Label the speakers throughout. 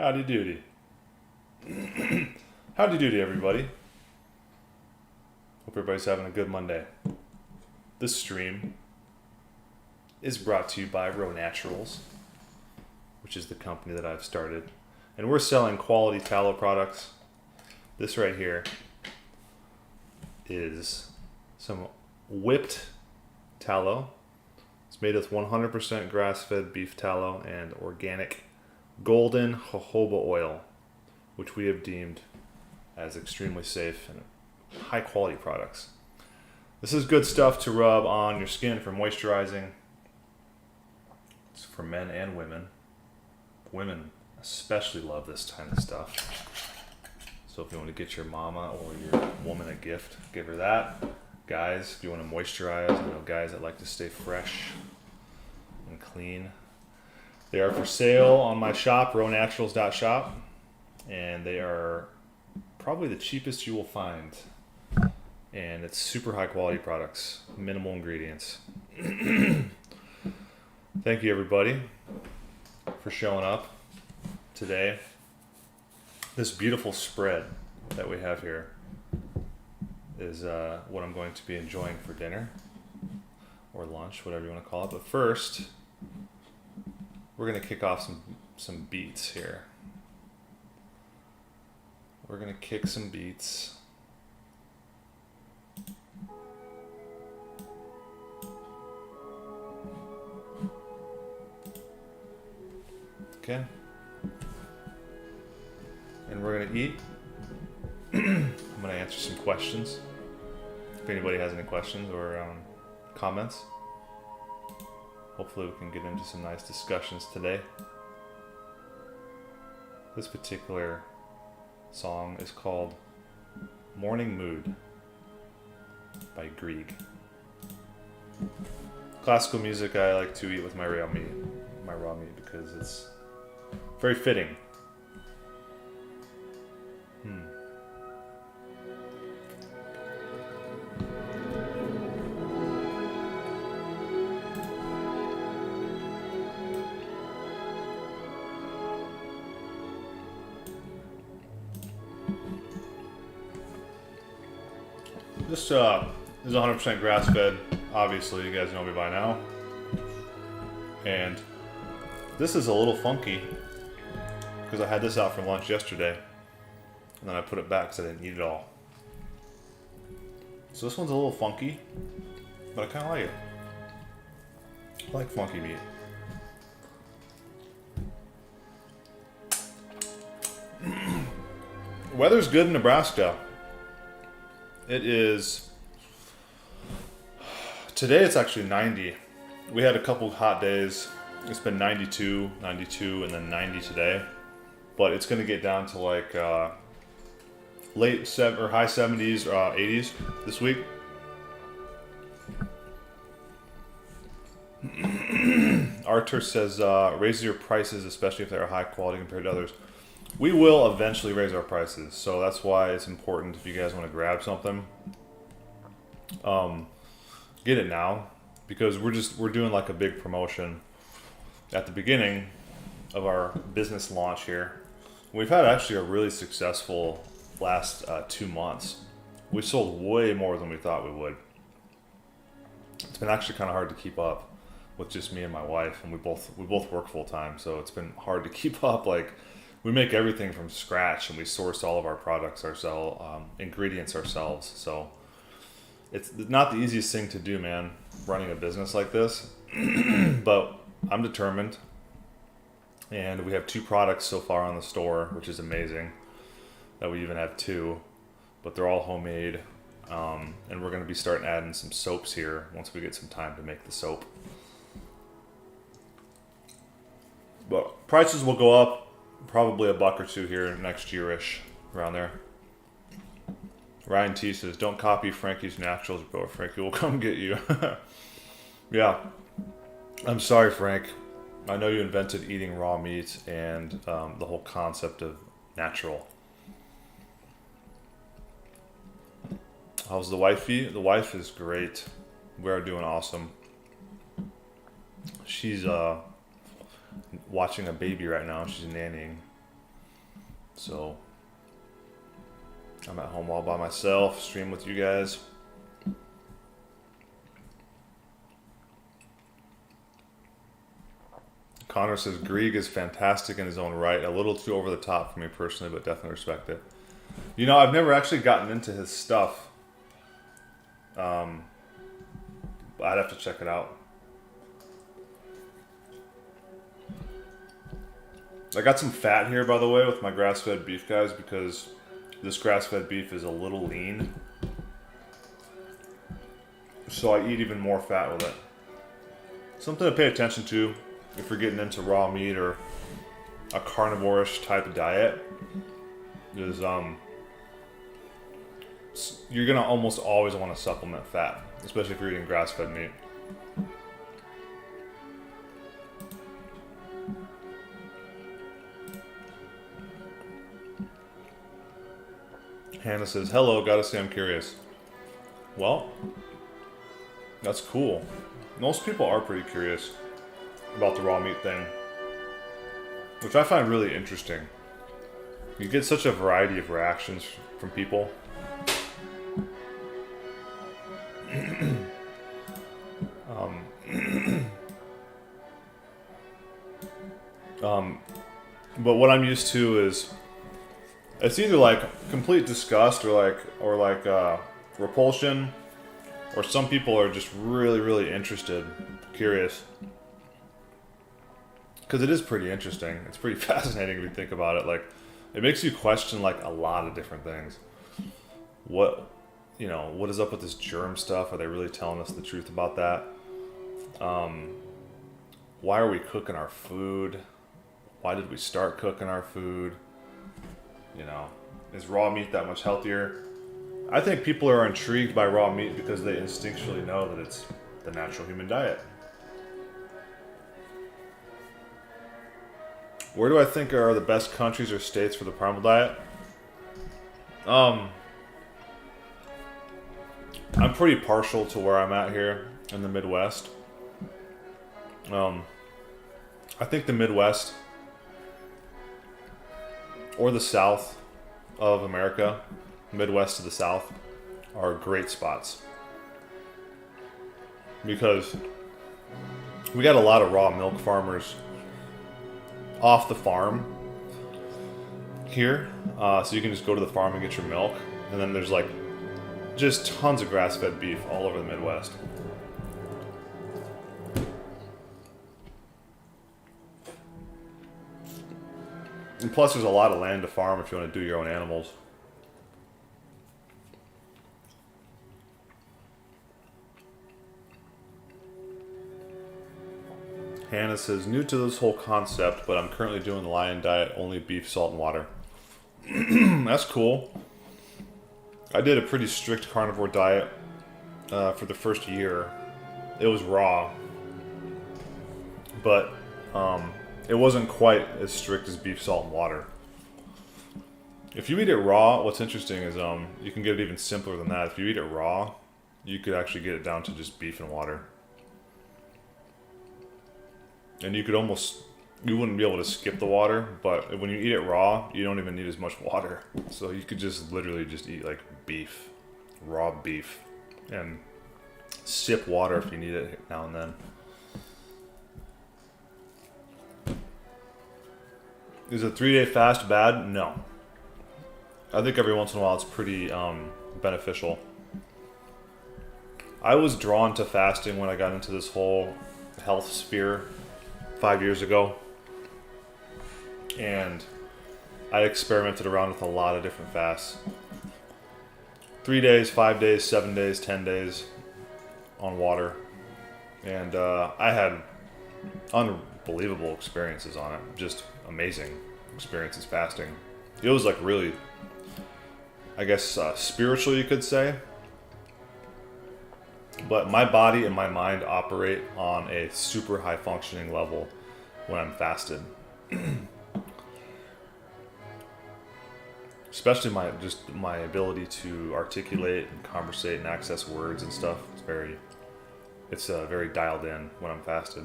Speaker 1: Howdy doody. Howdy doody, everybody. Hope everybody's having a good Monday. This stream is brought to you by Row Naturals, which is the company that I've started. And we're selling quality tallow products. This right here is some whipped tallow. It's made with 100% grass-fed beef tallow and organic golden jojoba oil, which we have deemed as extremely safe and high quality products. This is good stuff to rub on your skin for moisturizing. It's for men and women. Women especially love this kind of stuff. So if you want to get your mama or your woman a gift, give her that. Guys, if you want to moisturize, you know, guys that like to stay fresh and clean. They are for sale on my shop, rownaturals.shop, and they are probably the cheapest you will find. And it's super high quality products, minimal ingredients. Thank you everybody for showing up today. This beautiful spread that we have here is what I'm going to be enjoying for dinner or lunch, whatever you want to call it. But first, we're going to kick off some beats here. We're going to kick some beats. Okay. And we're going to eat. I'm going to answer some questions. If anybody has any questions or comments. Hopefully we can get into some nice discussions today. This particular song is called Morning Mood by Grieg. Classical music I like to eat with my raw meat because it's very fitting. This is 100% grass-fed. Obviously, you guys know me by now. And this is a little funky because I had this out for lunch yesterday, and then I put it back because I didn't eat it all. So this one's a little funky, but I kind of like it. I like funky meat. Weather's good in Nebraska. It is, today it's actually 90. We had a couple hot days. It's been 92, and then 90 today. But it's going to get down to like high 70s or 80s this week. Artur says, raise your prices, especially if they're high quality compared to others. We will eventually raise our prices, so that's why it's important if you guys want to grab something, get it now, because we're doing like a big promotion at the beginning of our business launch here. We've had actually a really successful last 2 months. We sold way more than we thought we would. It's been actually kind of hard to keep up with just me and my wife, and we both work full time, so it's been hard to keep up. Like, we make everything from scratch, and we source all of our products ourselves, ingredients ourselves. So it's not the easiest thing to do, man, running a business like this. But I'm determined. And we have 2 products so far on the store, which is amazing that we even have 2. But they're all homemade. And we're going to be starting adding some soaps here once we get some time to make the soap. But prices will go up. Probably $1 or $2 here next year-ish, around there. Ryan T says, don't copy Frankie's Naturals, bro. Frankie will come get you. Yeah. I'm sorry, Frank. I know you invented eating raw meat and the whole concept of natural. How's the wifey? The wife is great. We are doing awesome. She's watching a baby right now. She's nannying. So I'm at home all by myself, stream with you guys. Connor says Grieg is fantastic in his own right. A little too over the top for me personally, but definitely respect it. You know, I've never actually gotten into his stuff. I'd have to check it out. I got some fat here, by the way, with my grass-fed beef, guys, because this grass-fed beef is a little lean. So I eat even more fat with it. Something to pay attention to if you're getting into raw meat or a carnivore-ish type of diet is you're gonna almost always want to supplement fat, especially if you're eating grass-fed meat. Hannah says, hello, gotta say I'm curious. Well, that's cool. Most people are pretty curious about the raw meat thing, which I find really interesting. You get such a variety of reactions from people. But what I'm used to is it's either like complete disgust or like repulsion, or some people are just really interested, curious. Because it is pretty interesting. It's pretty fascinating if you think about it. Like, it makes you question like a lot of different things. What is up with this germ stuff? Are they really telling us the truth about that? Why are we cooking our food? Why did we start cooking our food? You know, is raw meat that much healthier? I think people are intrigued by raw meat because they instinctually know that it's the natural human diet. Where do I think are the best countries or states for the primal diet? I'm pretty partial to where I'm at here in the Midwest. I think the Midwest or the South of America, Midwest to the South, are great spots. Because we got a lot of raw milk farmers off the farm here. So you can just go to the farm and get your milk. And then there's like just tons of grass-fed beef all over the Midwest. And plus there's a lot of land to farm if you want to do your own animals. Hannah says, new to this whole concept, but I'm currently doing the lion diet, only beef, salt, and water. That's cool. I did a pretty strict carnivore diet for the first year. It was raw, but it wasn't quite as strict as beef, salt, and water. If you eat it raw, what's interesting is you can get it even simpler than that. If you eat it raw, you could actually get it down to just beef and water. And you wouldn't be able to skip the water, but when you eat it raw, you don't even need as much water. So you could just literally just eat like beef, raw beef, and sip water if you need it now and then. Is a 3-day fast bad? No. I think every once in a while it's pretty beneficial. I was drawn to fasting when I got into this whole health sphere 5 years ago, and I experimented around with a lot of different fasts. 3 days, 5 days, 7 days, 10 days on water, and I had unbelievable experiences on it. Just amazing experiences fasting. It was like really, I guess, spiritual, you could say. But my body and my mind operate on a super high functioning level when I'm fasted. Especially my ability to articulate and conversate and access words and stuff. It's very dialed in when I'm fasted.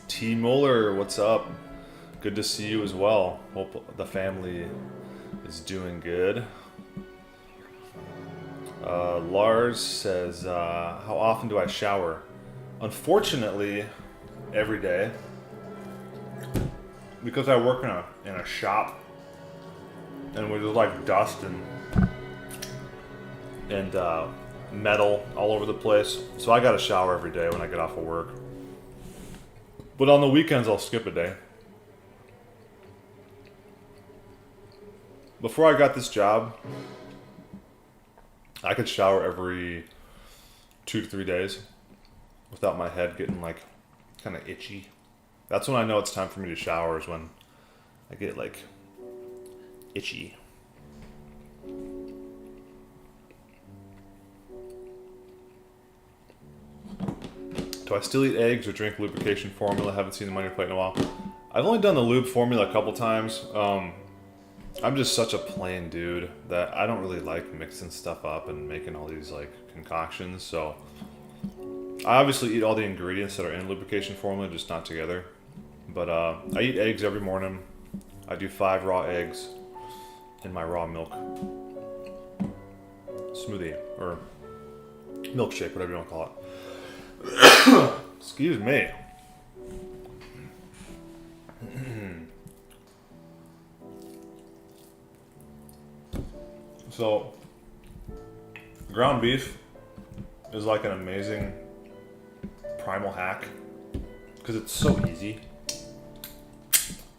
Speaker 1: T. Muller, what's up? Good to see you as well. Hope the family is doing good. Lars says, how often do I shower? Unfortunately, every day. Because I work in a shop, and we just like dust and metal all over the place. So I gotta shower every day when I get off of work. But on the weekends, I'll skip a day. Before I got this job, I could shower every 2 to 3 days without my head getting like kind of itchy. That's when I know it's time for me to shower, is when I get like itchy. Do I still eat eggs or drink lubrication formula? Haven't seen them on your plate in a while. I've only done the lube formula a couple times. I'm just such a plain dude that I don't really like mixing stuff up and making all these like concoctions. So I obviously eat all the ingredients that are in lubrication formula, just not together. But I eat eggs every morning. I do 5 raw eggs in my raw milk smoothie or milkshake, whatever you want to call it. Excuse me. So, ground beef is like an amazing primal hack because it's so easy.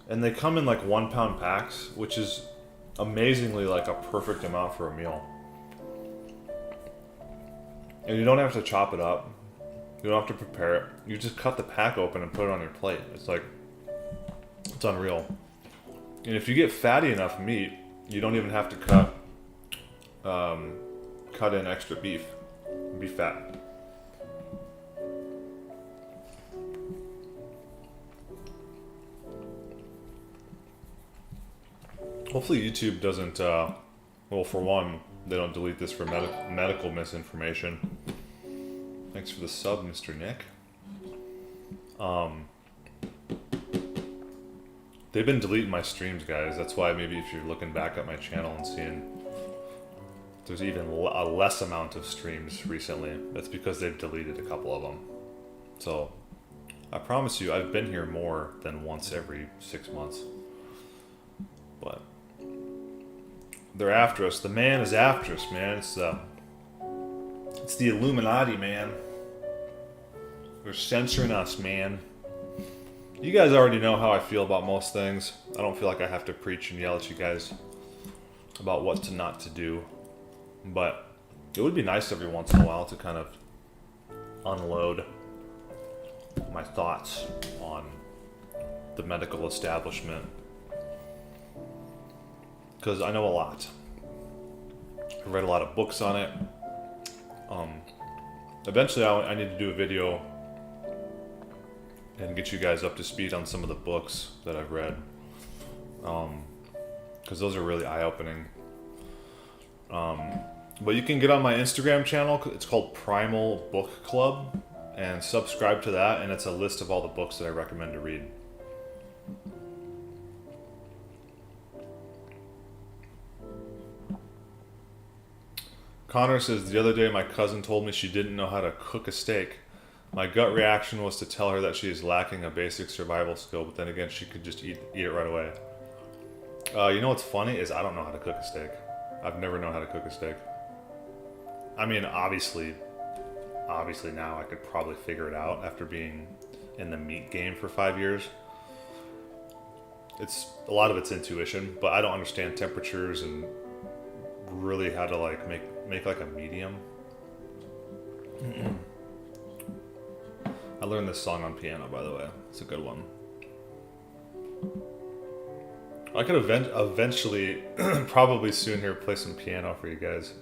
Speaker 1: And they come in like 1 pound packs, which is amazingly like a perfect amount for a meal. And you don't have to chop it up. You don't have to prepare it. You just cut the pack open and put it on your plate. It's like, it's unreal. And if you get fatty enough meat, you don't even have to cut in extra beef fat. Hopefully YouTube doesn't, well, for one, they don't delete this for medical misinformation. Thanks for the sub, Mr. Nick. They've been deleting my streams, guys. That's why maybe if you're looking back at my channel and seeing there's even a less amount of streams recently, that's because they've deleted a couple of them. So I promise you, I've been here more than once every 6 months. But they're after us. The man is after us, man. It's the Illuminati, man. They're censoring us, man. You guys already know how I feel about most things. I don't feel like I have to preach and yell at you guys about what to not to do. But it would be nice every once in a while to kind of unload my thoughts on the medical establishment. Because I know a lot. I read a lot of books on it. Eventually I need to do a video and get you guys up to speed on some of the books that I've read. Because those are really eye-opening. But you can get on my Instagram channel. It's called Primal Book Club. And subscribe to that, and it's a list of all the books that I recommend to read. Connor says, the other day my cousin told me she didn't know how to cook a steak. My gut reaction was to tell her that she is lacking a basic survival skill, but then again, she could just eat it right away. You know what's funny is I don't know how to cook a steak. I've never known how to cook a steak. I mean, obviously now I could probably figure it out after being in the meat game for 5 years. A lot of it's intuition, but I don't understand temperatures and really how to like make like a medium. I learned this song on piano, by the way. It's a good one. I could eventually, probably soon here, play some piano for you guys.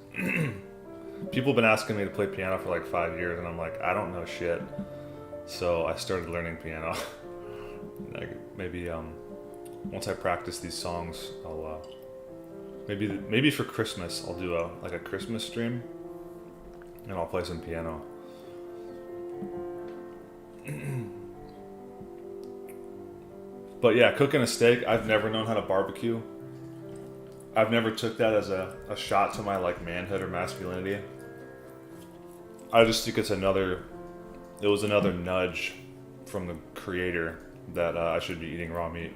Speaker 1: People have been asking me to play piano for like 5 years, and I'm like, I don't know shit. So I started learning piano. Maybe once I practice these songs, I'll maybe for Christmas I'll do a Christmas stream, and I'll play some piano. But yeah, cooking a steak, I've never known how to barbecue. I've never took that as a shot to my like manhood or masculinity. I just think it was another nudge from the creator that I should be eating raw meat.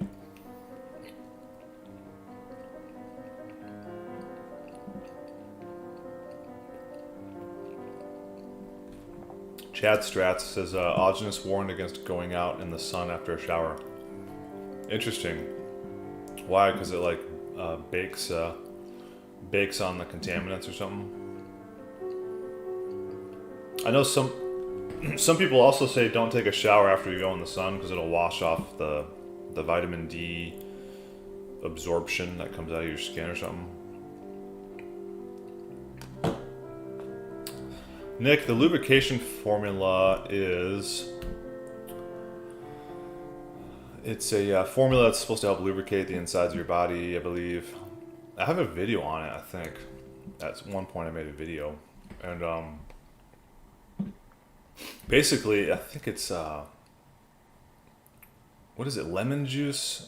Speaker 1: Chad Stratz says, Auginus warned against going out in the sun after a shower. Interesting. Why? Because it like bakes on the contaminants or something. I know some people also say don't take a shower after you go in the sun because it'll wash off the vitamin D absorption that comes out of your skin or something. Nick, the lubrication formula is... It's a formula that's supposed to help lubricate the insides of your body, I believe. I have a video on it, I think. At one point I made a video. And basically, I think it's... what is it? Lemon juice,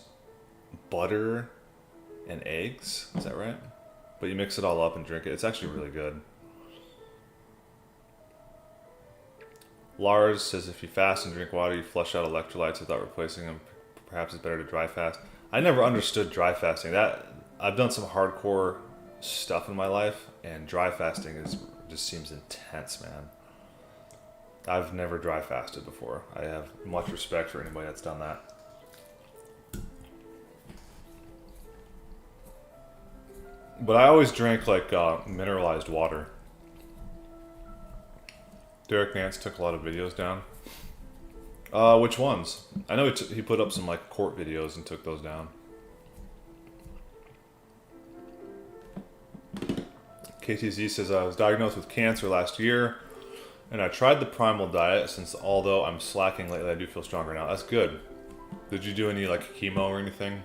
Speaker 1: butter, and eggs? Is that right? But you mix it all up and drink it. It's actually really good. Lars says if you fast and drink water, you flush out electrolytes without replacing them. Perhaps it's better to dry fast. I never understood dry fasting. I've done some hardcore stuff in my life, and dry fasting just seems intense, man. I've never dry fasted before. I have much respect for anybody that's done that. But I always drink like mineralized water. Derek Nance took a lot of videos down. Which ones? I know he put up some like court videos and took those down. KTZ says I was diagnosed with cancer last year, and I tried the primal diet. Since although I'm slacking lately, I do feel stronger now. That's good. Did you do any like chemo or anything,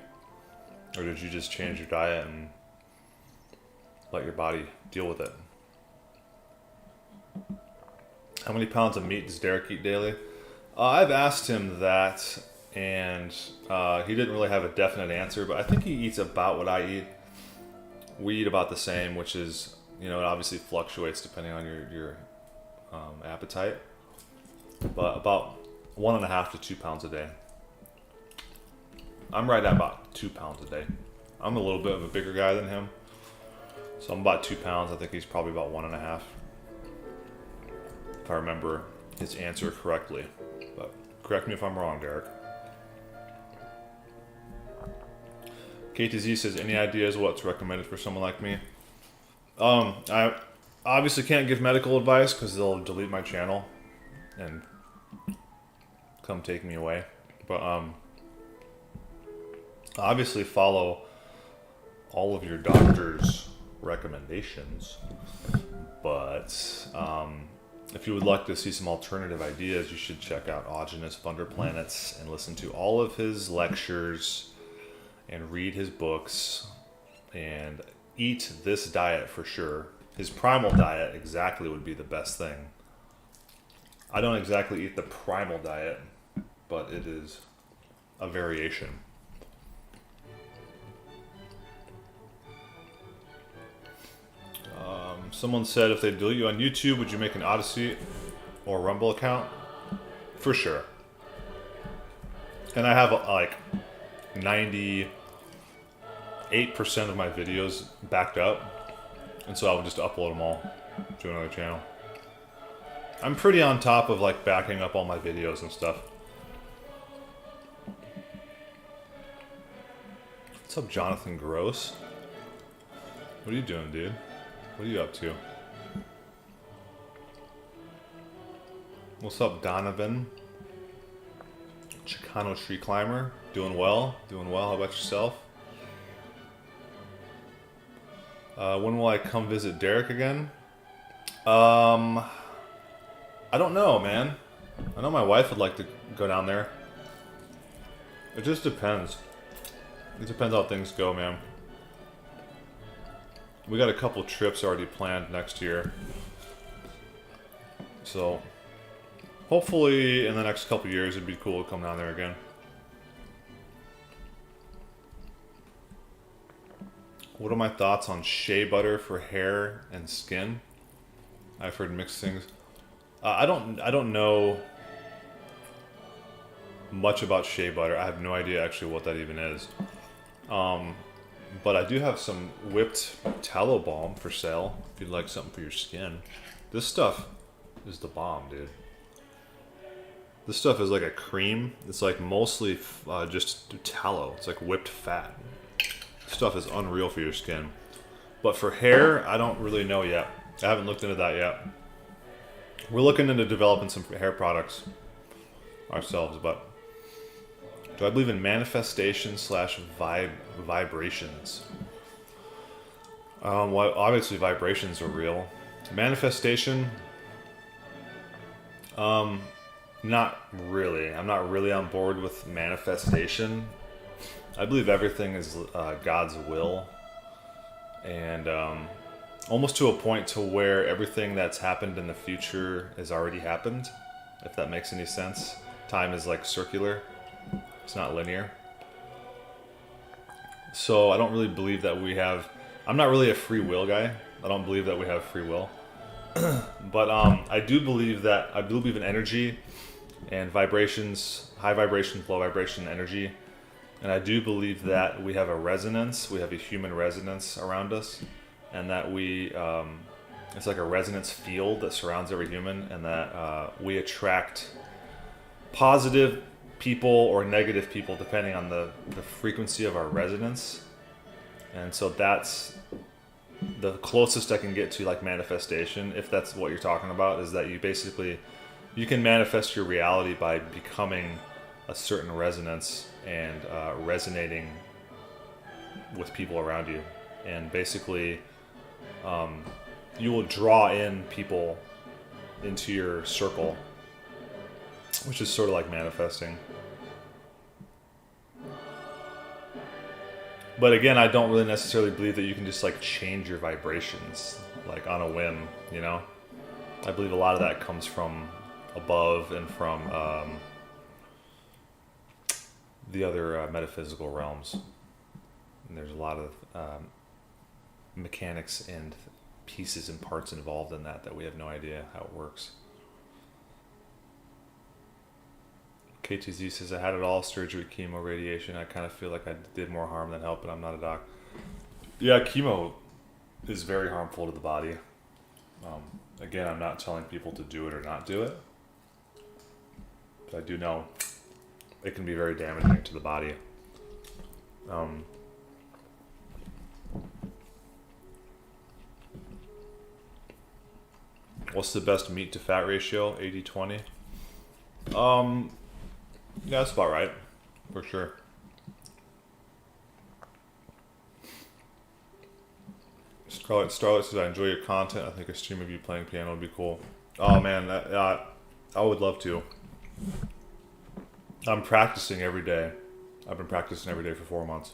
Speaker 1: or did you just change your diet and let your body deal with it? How many pounds of meat does Derek eat daily? I've asked him that, and he didn't really have a definite answer, but I think he eats about what I eat. We eat about the same, which is, it obviously fluctuates depending on your appetite, but about 1.5 to 2 pounds a day. I'm right at about 2 pounds a day. I'm a little bit of a bigger guy than him, so I'm about 2 pounds. I think he's probably about 1.5. If I remember his answer correctly. But correct me if I'm wrong, Derek. KTZ says, any ideas what's recommended for someone like me? I obviously can't give medical advice because they'll delete my channel and come take me away. But obviously follow all of your doctor's recommendations. But if you would like to see some alternative ideas, you should check out Auginus Thunder Planets and listen to all of his lectures and read his books and eat this diet for sure. His primal diet exactly would be the best thing. I don't exactly eat the primal diet, but it is a variation. Someone said if they delete you on YouTube, would you make an Odyssey or Rumble account? For sure. And I have like 98% of my videos backed up, and so I would just upload them all to another channel. I'm pretty on top of like backing up all my videos and stuff. What's up, Jonathan Gross? What are you doing, dude? What are you up to? What's up, Donovan? Chicano Tree Climber. Doing well? Doing well. How about yourself? When will I come visit Derek again? I don't know, man. I know my wife would like to go down there. It just depends. It depends how things go, man. We got a couple trips already planned next year. So, hopefully in the next couple years it'd be cool to come down there again. What are my thoughts on shea butter for hair and skin? I've heard mixed things. I don't know much about shea butter. I have no idea actually what that even is. But I do have some whipped tallow balm for sale if you'd like something for your skin. This stuff is the bomb, dude. This stuff is like a cream. It's like mostly just tallow. It's like whipped fat. This stuff is unreal for your skin. But for hair, I don't really know yet. I haven't looked into that yet. We're looking into developing some hair products ourselves, but do I believe in manifestation / vibrations? Well, obviously vibrations are real. Manifestation, not really. I'm not really on board with manifestation. I believe everything is God's will, and almost to a point to where everything that's happened in the future has already happened, if that makes any sense. Time is like circular. It's not linear. So I don't really believe that we have... I'm not really a free will guy. I don't believe that we have free will. But I do believe in energy and vibrations, high vibration, low vibration energy. And I do believe that we have a resonance. We have a human resonance around us. And that it's like a resonance field that surrounds every human. And that we attract positive people or negative people depending on the frequency of our resonance. And so that's the closest I can get to like manifestation, if that's what you're talking about, is that you can manifest your reality by becoming a certain resonance and resonating with people around you. And basically you will draw in people into your circle, which is sort of like manifesting. But again, I don't really necessarily believe that you can just like change your vibrations like on a whim, you know? I believe a lot of that comes from above and from the other metaphysical realms. And there's a lot of mechanics and pieces and parts involved in that we have no idea how it works. KTZ says, I had it all, surgery, chemo, radiation. I kind of feel like I did more harm than help, but I'm not a doc. Yeah, chemo is very harmful to the body. Again, I'm not telling people to do it or not do it. But I do know it can be very damaging to the body. What's the best meat to fat ratio? 80-20? Yeah, that's about right, for sure. Starlight says, I enjoy your content. I think a stream of you playing piano would be cool. Oh man, I would love to. I'm practicing every day. I've been practicing every day for 4 months.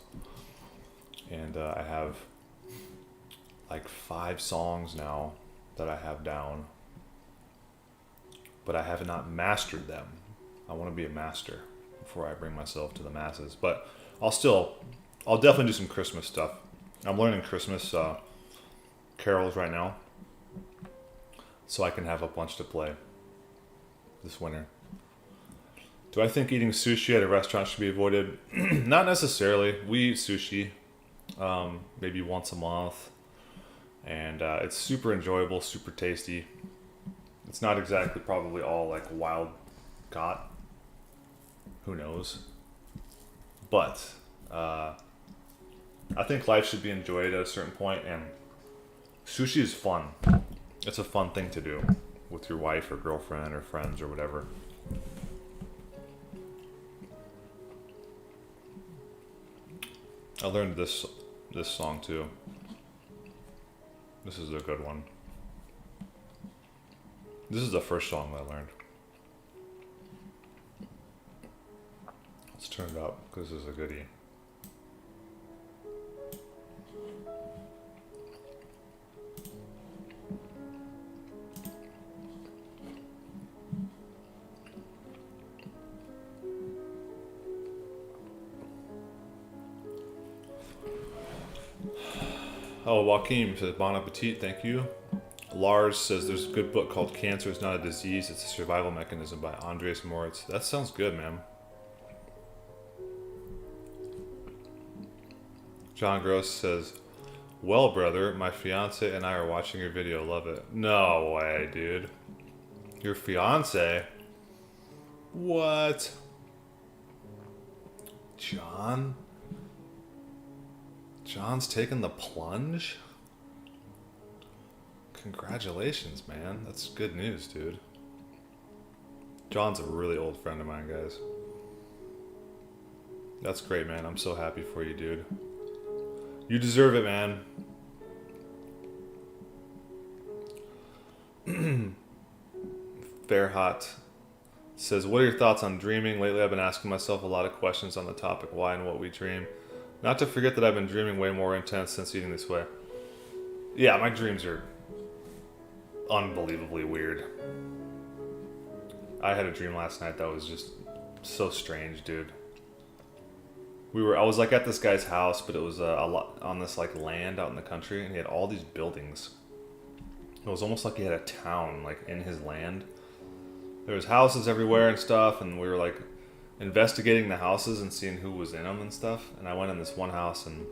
Speaker 1: And I have like 5 songs now that I have down. But I have not mastered them. I want to be a master before I bring myself to the masses. But I'll definitely do some Christmas stuff. I'm learning Christmas carols right now, so I can have a bunch to play this winter. Do I think eating sushi at a restaurant should be avoided? Not necessarily. We eat sushi maybe once a month, and it's super enjoyable, super tasty. It's not exactly probably all like wild caught. Who knows? But I think life should be enjoyed at a certain point, and sushi is fun. It's a fun thing to do with your wife or girlfriend or friends or whatever. I learned this song too. This is a good one. This is the first song that I learned. Let's turn it up because this is a goodie. Oh, Joaquin says, Bon appetit, thank you. Lars says, there's a good book called Cancer is Not a Disease, It's a Survival Mechanism by Andres Moritz. That sounds good, man. John Gross says, well, brother, my fiance and I are watching your video. Love it. No way, dude. Your fiance? What? John? John's taking the plunge? Congratulations, man. That's good news, dude. John's a really old friend of mine, guys. That's great, man. I'm so happy for you, dude. You deserve it, man. Fairhot says, what are your thoughts on dreaming? Lately I've been asking myself a lot of questions on the topic why and what we dream. Not to forget that I've been dreaming way more intense since eating this way. Yeah, my dreams are unbelievably weird. I had a dream last night that was just so strange, dude. I was like at this guy's house, but it was a lot on this like land out in the country, and he had all these buildings. It was almost like he had a town like in his land. There was houses everywhere and stuff, and we were like investigating the houses and seeing who was in them and stuff. And I went in this one house, and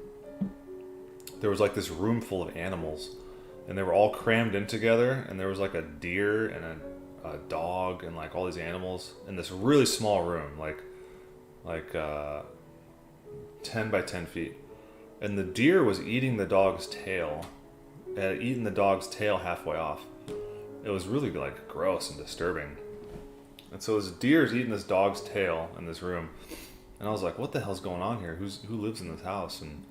Speaker 1: there was like this room full of animals, and they were all crammed in together, and there was like a deer and a dog and like all these animals in this really small room, like 10 by 10 feet. And the deer was eating the dog's tail. It had eaten the dog's tail halfway off. It was really like gross and disturbing. And so this deer's eating this dog's tail in this room. And I was like, what the hell's going on here? Who lives in this house? And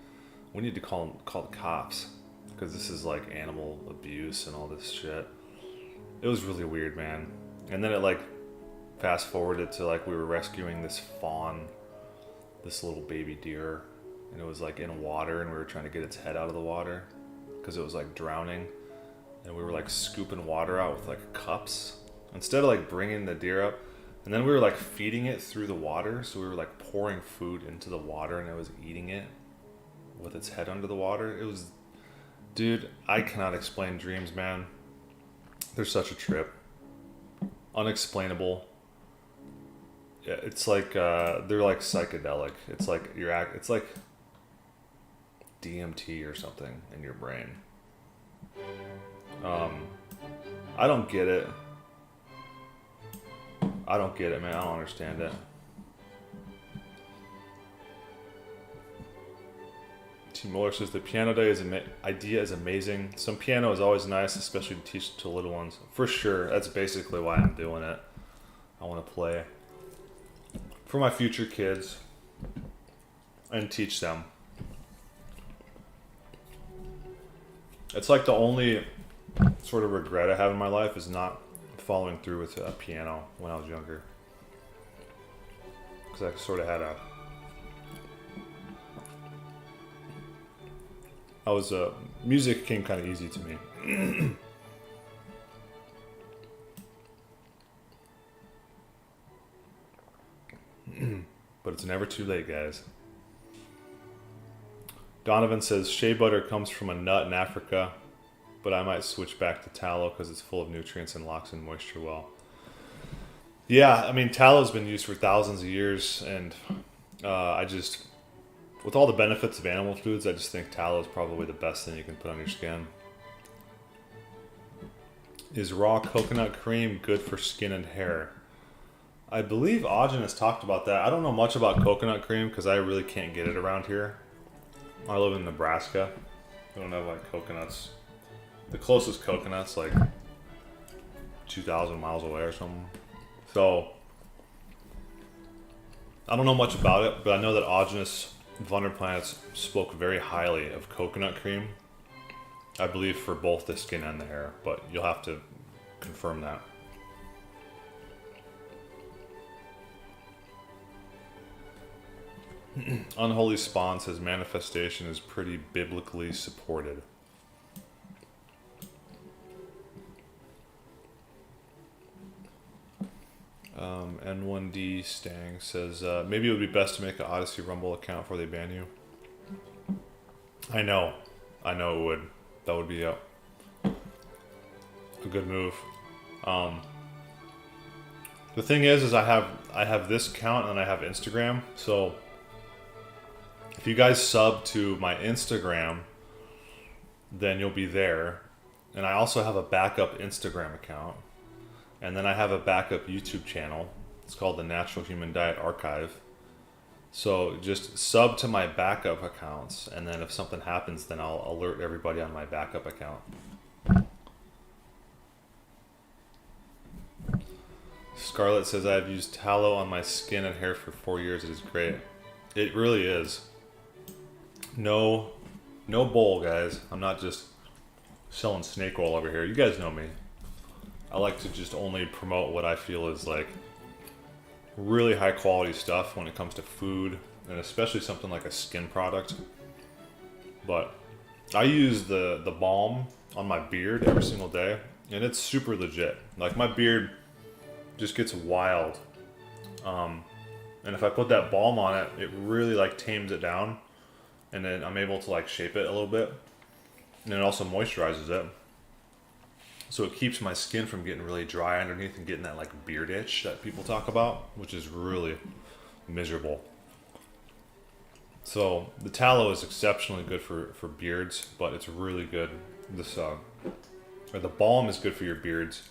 Speaker 1: we need to call the cops, because this is like animal abuse and all this shit. It was really weird, man. And then it like fast forwarded to like we were rescuing this fawn, this little baby deer, and it was like in water, and we were trying to get its head out of the water because it was like drowning, and we were like scooping water out with like cups instead of like bringing the deer up. And then we were like feeding it through the water, so we were like pouring food into the water, and it was eating it with its head under the water. It was, dude, I cannot explain dreams, man. They're such a trip. Unexplainable. Yeah, it's like they're like psychedelic. It's like it's like DMT or something in your brain. I don't get it. I don't get it, man. I don't understand it. T. Muller says the piano day idea is amazing. Some piano is always nice, especially to teach to little ones. For sure. That's basically why I'm doing it. I want to play for my future kids and teach them. It's like the only sort of regret I have in my life is not following through with a piano when I was younger, because I sort of had music came kind of easy to me. But it's never too late, guys. Donovan says shea butter comes from a nut in Africa, but I might switch back to tallow because it's full of nutrients and locks in moisture well. Yeah, I mean, tallow's been used for thousands of years, and with all the benefits of animal foods, I just think tallow is probably the best thing you can put on your skin. Is raw coconut cream good for skin and hair? I believe Ajahn has talked about that. I don't know much about coconut cream because I really can't get it around here. I live in Nebraska. We don't have like coconuts. The closest coconut's like 2,000 miles away or something. So I don't know much about it, but I know that Ajahn Wonderplanets spoke very highly of coconut cream. I believe for both the skin and the hair, but you'll have to confirm that. Unholy Spawn says manifestation is pretty biblically supported. N1D Stang says maybe it would be best to make an Odyssey Rumble account before they ban you. I know. I know it would. That would be a good move. The thing is I have this account and I have Instagram. So if you guys sub to my Instagram, then you'll be there. And I also have a backup Instagram account. And then I have a backup YouTube channel. It's called the Natural Human Diet Archive. So just sub to my backup accounts, and then if something happens, then I'll alert everybody on my backup account. Scarlett says, I've used tallow on my skin and hair for 4 years. It is great. It really is. No bull, guys. I'm not just selling snake oil over here. You guys know me. I like to just only promote what I feel is like really high quality stuff when it comes to food, and especially something like a skin product. But I use the balm on my beard every single day, and it's super legit. Like, my beard just gets wild. And if I put that balm on it, it really like tames it down, and then I'm able to like shape it a little bit, and it also moisturizes it. So it keeps my skin from getting really dry underneath and getting that like beard itch that people talk about, which is really miserable. So the tallow is exceptionally good for beards, but it's really good. The balm is good for your beards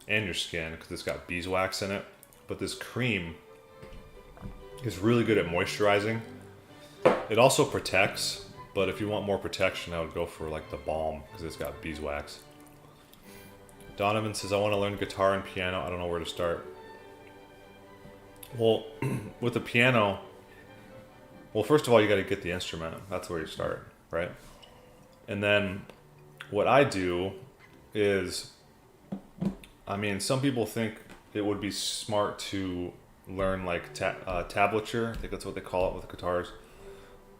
Speaker 1: and your skin because it's got beeswax in it. But this cream is really good at moisturizing. It also protects, but if you want more protection, I would go for like the balm because it's got beeswax. Donovan says, I want to learn guitar and piano. I don't know where to start. Well, with the piano, well, first of all, you got to get the instrument. That's where you start, right? And then what I do is, I mean, some people think it would be smart to learn like tablature. I think that's what they call it with guitars.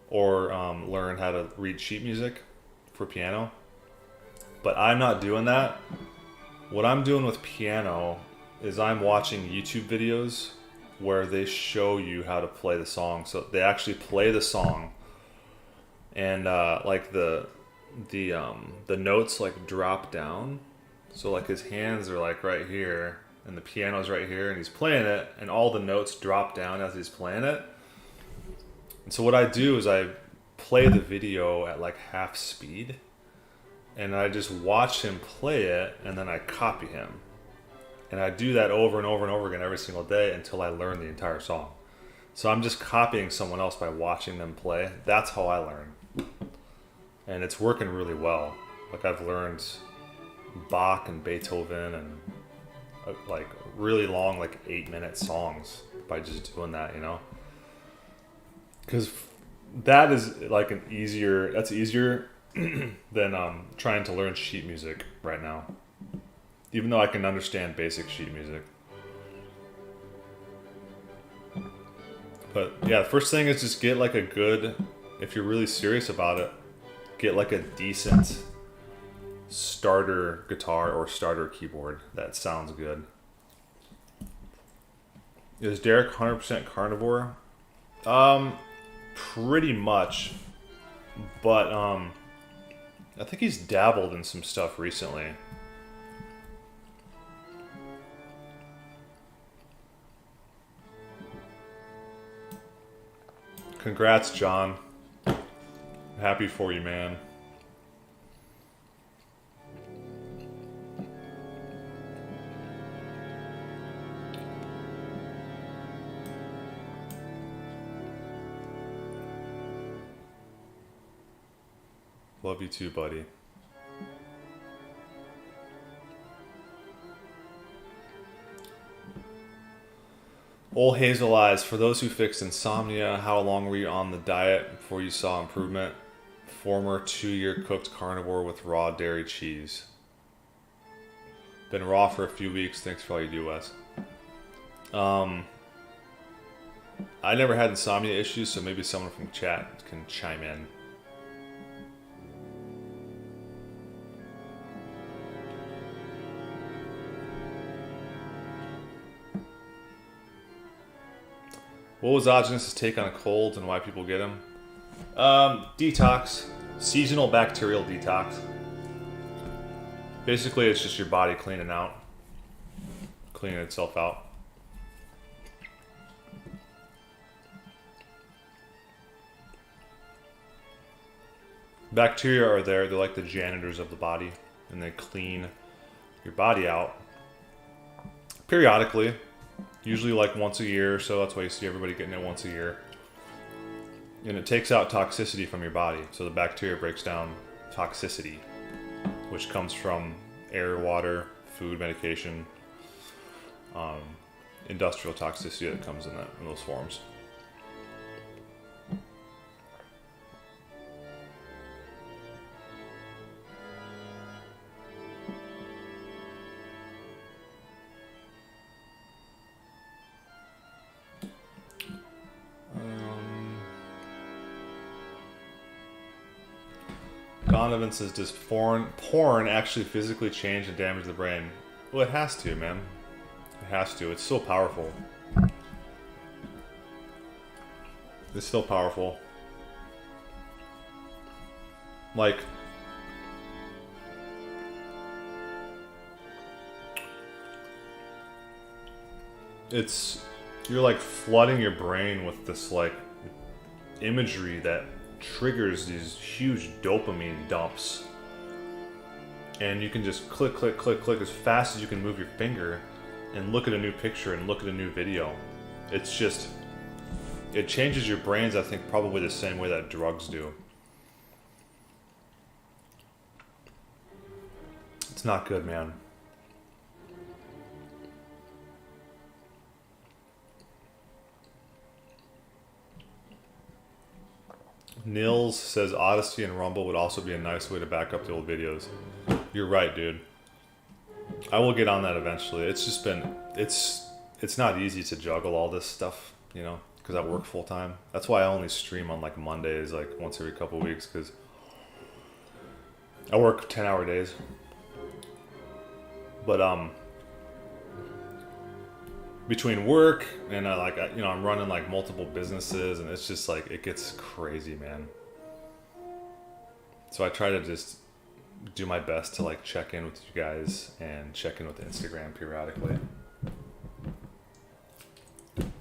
Speaker 1: Or learn how to read sheet music for piano. But I'm not doing that. What I'm doing with piano is I'm watching YouTube videos where they show you how to play the song. So they actually play the song, and like the notes like drop down. So like his hands are like right here, and the piano's right here, and he's playing it, and all the notes drop down as he's playing it. And so what I do is I play the video at like half speed, and I just watch him play it, and then I copy him. And I do that over and over and over again every single day until I learn the entire song. So I'm just copying someone else by watching them play. That's how I learn. And it's working really well. Like, I've learned Bach and Beethoven and like really long, like 8-minute songs by just doing that, you know? Because that is like that's easier than trying to learn sheet music right now, even though I can understand basic sheet music. But yeah, the first thing is just get like a good, if you're really serious about it, get like a decent starter guitar or starter keyboard that sounds good. Is Derek 100% carnivore? Pretty much, but I think he's dabbled in some stuff recently. Congrats, John. Happy for you, man. Love you too, buddy. Old Hazel Eyes, for those who fixed insomnia, how long were you on the diet before you saw improvement? Former 2-year cooked carnivore with raw dairy cheese. Been raw for a few weeks. Thanks for all you do, Wes. I never had insomnia issues, so maybe someone from chat can chime in. What was Ogenes's take on colds and why people get them? Detox. Seasonal bacterial detox. Basically, it's just your body cleaning itself out. Bacteria are there, they're like the janitors of the body, and they clean your body out periodically, usually like once a year or so. That's why you see everybody getting it once a year. And it takes out toxicity from your body. So the bacteria breaks down toxicity, which comes from air, water, food, medication, industrial toxicity that comes in those forms. Donovan says, does porn actually physically change and damage the brain? Well, it has to, man. It has to. It's so powerful. It's still powerful. Like, you're like flooding your brain with this like imagery that triggers these huge dopamine dumps, and you can just click as fast as you can move your finger and look at a new picture and look at a new video. It's just, it changes your brains, I think, probably the same way that drugs do. It's not good, man. Nils says Odyssey and Rumble would also be a nice way to back up the old videos. You're right, dude. I will get on that eventually. It's just been, it's not easy to juggle all this stuff, you know, because I work full time. That's why I only stream on like Mondays, like once every couple weeks, because I work 10-hour days. But between work and I'm running like multiple businesses, and it's just like, it gets crazy, man. So I try to just do my best to like check in with you guys and check in with Instagram periodically,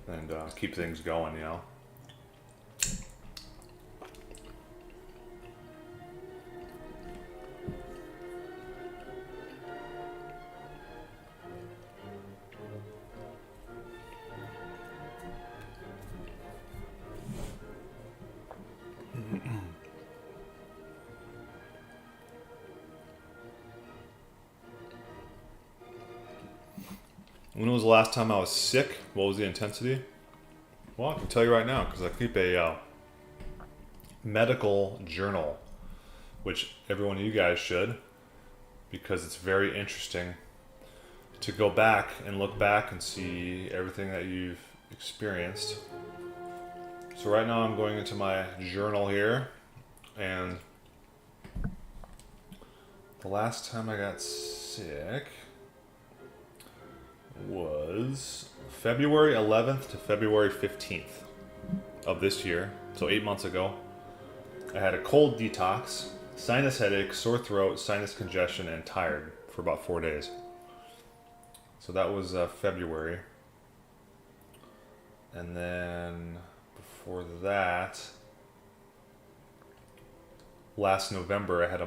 Speaker 1: and keep things going, you know. When was the last time I was sick? What was the intensity? Well, I can tell you right now, because I keep a medical journal, which every one of you guys should, because it's very interesting to go back and look back and see everything that you've experienced. So right now I'm going into my journal here, and the last time I got sick was February 11th to February 15th of this year, so 8 months ago. I had a cold detox, sinus headache, sore throat, sinus congestion, and tired for about 4 days. So that was February. And then before that, last November, I had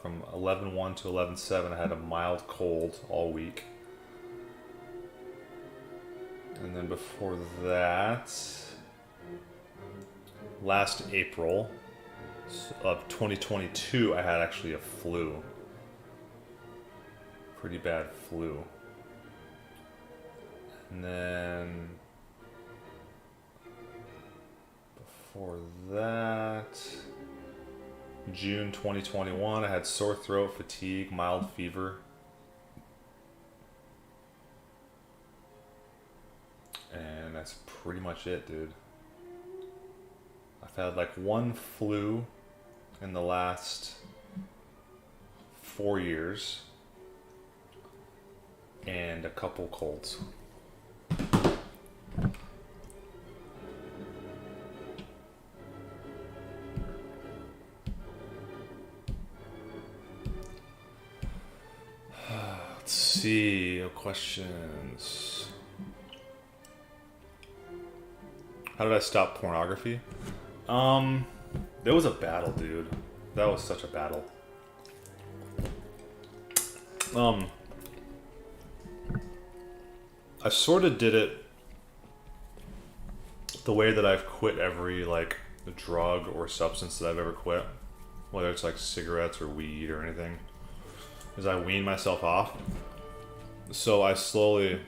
Speaker 1: from 11/1 to 11/7, I had a mild cold all week. And then before that, last April of 2022, I had actually a flu. Pretty bad flu. And then before that, June 2021, I had sore throat, fatigue, mild fever. And that's pretty much it, dude. I've had like one flu in the last 4 years and a couple colds. see. Questions. How did I stop pornography? There was a battle, dude. That was such a battle. I sort of did it the way that I've quit every like drug or substance that I've ever quit, whether it's like cigarettes or weed or anything, is I wean myself off. So I slowly,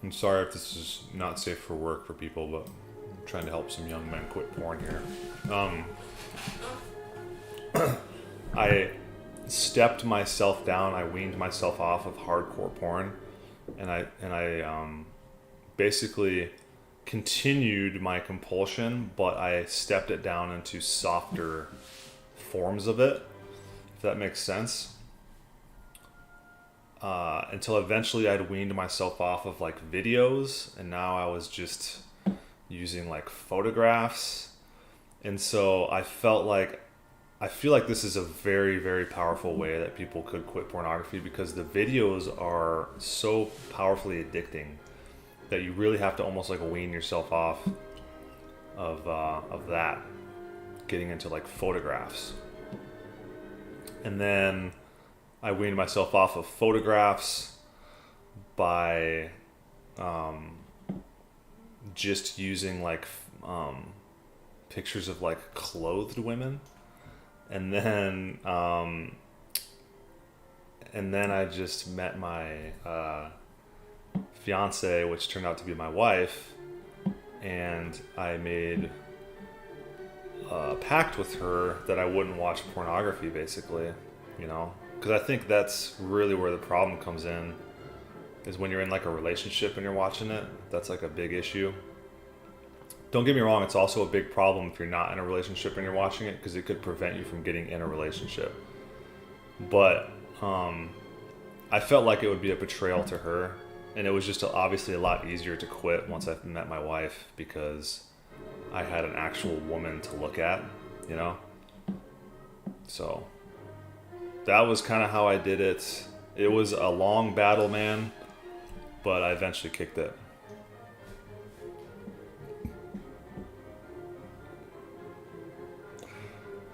Speaker 1: I'm sorry if this is not safe for work for people, but I'm trying to help some young men quit porn here. I stepped myself down. I weaned myself off of hardcore porn, and I basically continued my compulsion, but I stepped it down into softer forms of it, if that makes sense. Until eventually I'd weaned myself off of like videos, and now I was just using like photographs. And so I feel like this is a very, very powerful way that people could quit pornography, because the videos are so powerfully addicting that you really have to almost like wean yourself off of that, getting into like photographs. And then I weaned myself off of photographs by just using like pictures of like clothed women. And then I just met my fiance, which turned out to be my wife, and I made a pact with her that I wouldn't watch pornography, basically, you know, because I think that's really where the problem comes in, is when you're in like a relationship and you're watching it. That's like a big issue. Don't get me wrong, it's also a big problem if you're not in a relationship and you're watching it, because it could prevent you from getting in a relationship. But I felt like it would be a betrayal to her, and it was just obviously a lot easier to quit once I met my wife, because I had an actual woman to look at, you know? So that was kind of how I did it. It was a long battle, man, but I eventually kicked it.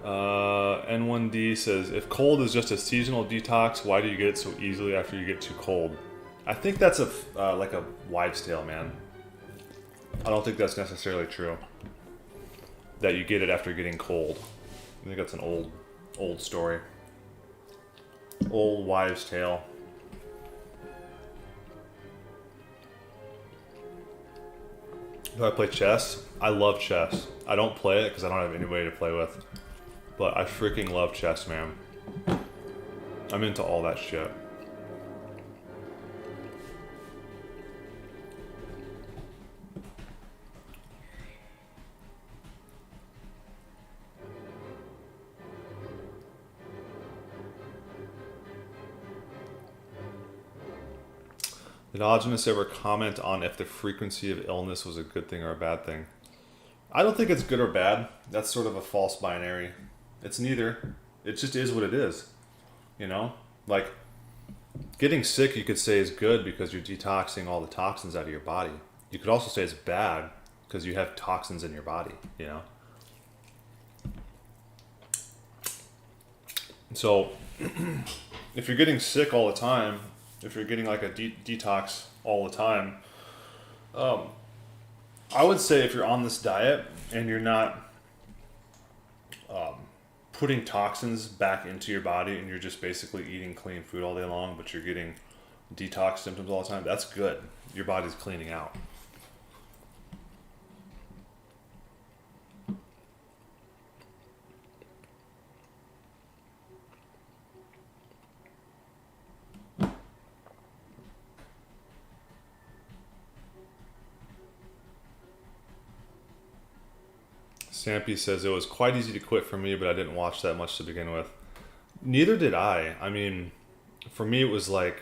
Speaker 1: N1D says, if cold is just a seasonal detox, why do you get it so easily after you get too cold? I think that's like a wives' tale, man. I don't think that's necessarily true, that you get it after getting cold. I think that's an old story. Old wives' tale. Do I play chess? I love chess. I don't play it because I don't have anybody to play with. But I freaking love chess, man. I'm into all that shit. Did Ogenus ever comment on if the frequency of illness was a good thing or a bad thing? I don't think it's good or bad. That's sort of a false binary. It's neither. It just is what it is. You know? Like, getting sick, you could say, is good because you're detoxing all the toxins out of your body. You could also say it's bad because you have toxins in your body, you know? So, if you're getting sick all the time, if you're getting like a detox all the time, I would say if you're on this diet and you're not putting toxins back into your body and you're just basically eating clean food all day long, but you're getting detox symptoms all the time, that's good. Your body's cleaning out. Stampy says, it was quite easy to quit for me, but I didn't watch that much to begin with. Neither did I. I mean, for me, it was like,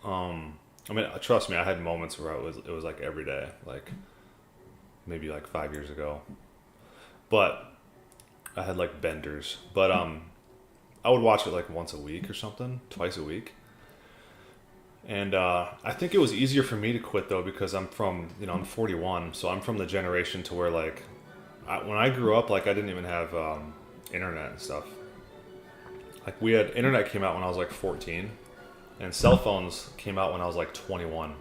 Speaker 1: trust me, I had moments where it was like every day, like maybe like 5 years ago. But I had like benders. But I would watch it like once a week or something, twice a week. And I think it was easier for me to quit though because I'm from, I'm 41, so I'm from the generation to where like, when I grew up, like I didn't even have internet and stuff. Like we had internet came out when I was like 14, and cell phones came out when I was like 21.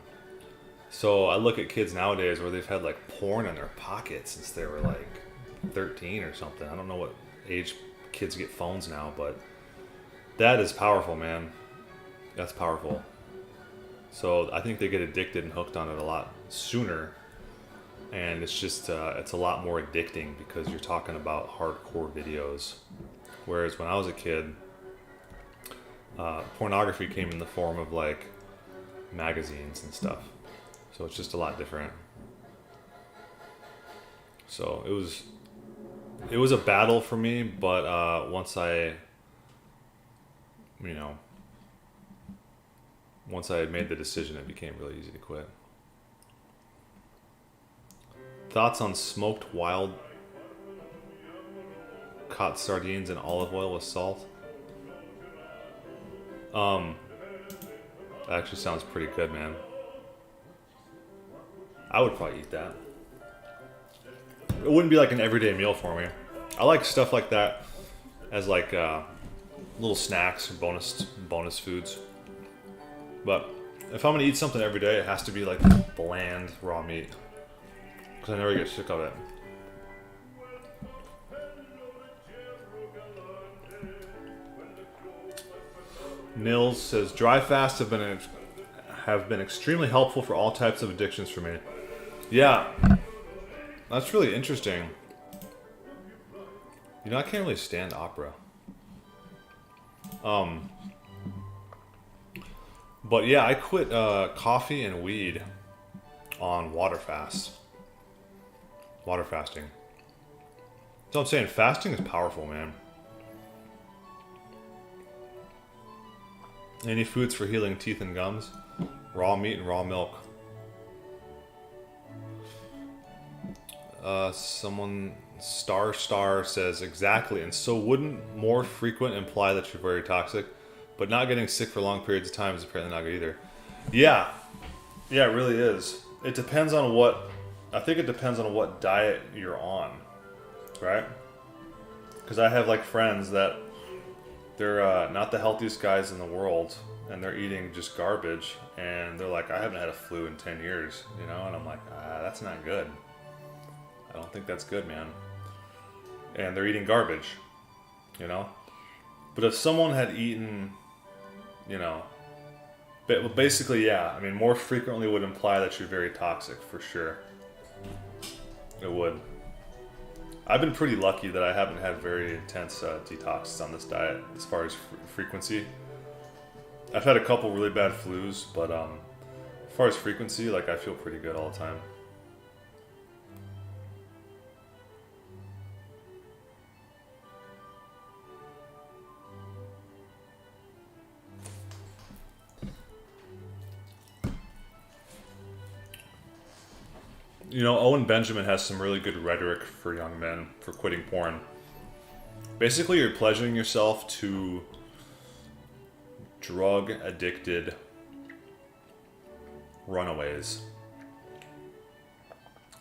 Speaker 1: So I look at kids nowadays where they've had like porn in their pockets since they were like 13 or something. I don't know what age kids get phones now, but that is powerful, man. That's powerful. So I think they get addicted and hooked on it a lot sooner. And it's just, it's a lot more addicting because you're talking about hardcore videos. Whereas when I was a kid, pornography came in the form of like magazines and stuff. So it's just a lot different. So it was a battle for me, but once I had made the decision, it became really easy to quit. Thoughts on smoked wild caught sardines in olive oil with salt? That actually sounds pretty good, man. I would probably eat that. It wouldn't be like an everyday meal for me. I like stuff like that as like little snacks or bonus foods. But if I'm gonna eat something every day, it has to be like bland raw meat, because I never get sick of it. Nils says dry fasts have been extremely helpful for all types of addictions for me. Yeah, that's really interesting. I can't really stand opera. But yeah, I quit coffee and weed on water fasting. So I'm saying fasting is powerful, man. Any foods for healing teeth and gums? Raw meat and raw milk. Someone star says exactly, and so wouldn't more frequent imply that you're very toxic, but not getting sick for long periods of time is apparently not good either. Yeah, it really is. It depends on I think it depends on what diet you're on, right? Because I have like friends that they're not the healthiest guys in the world, and they're eating just garbage, and they're like, I haven't had a flu in 10 years, and I'm like, that's not good. I don't think that's good, man. And they're eating garbage, But if someone had eaten, but basically, yeah, I mean, more frequently would imply that you're very toxic, for sure. It would. I've been pretty lucky that I haven't had very intense detoxes on this diet as far as frequency. I've had a couple really bad flus, but as far as frequency, like I feel pretty good all the time. Owen Benjamin has some really good rhetoric for young men for quitting porn. Basically, you're pledging yourself to drug-addicted runaways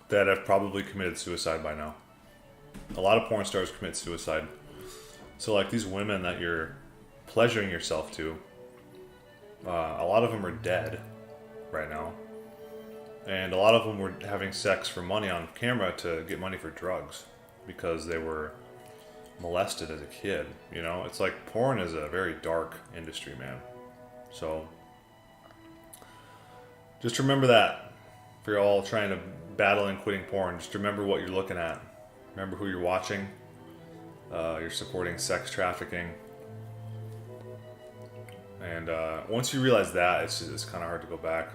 Speaker 1: that have probably committed suicide by now. A lot of porn stars commit suicide. So, like, these women that you're pleasuring yourself to, a lot of them are dead right now. And a lot of them were having sex for money on camera to get money for drugs because they were molested as a kid. It's like porn is a very dark industry, man. So just remember that. If you're all trying to battle and quitting porn, just remember what you're looking at. Remember who you're watching. You're supporting sex trafficking. And once you realize that, it's kind of hard to go back.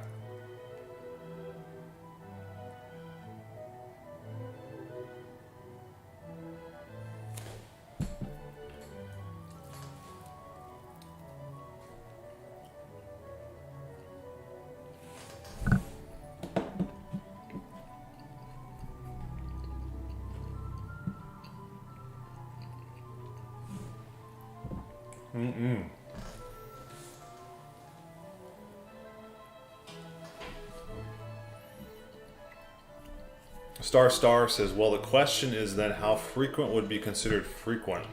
Speaker 1: Star Star says, well, the question is then how frequent would be considered frequent?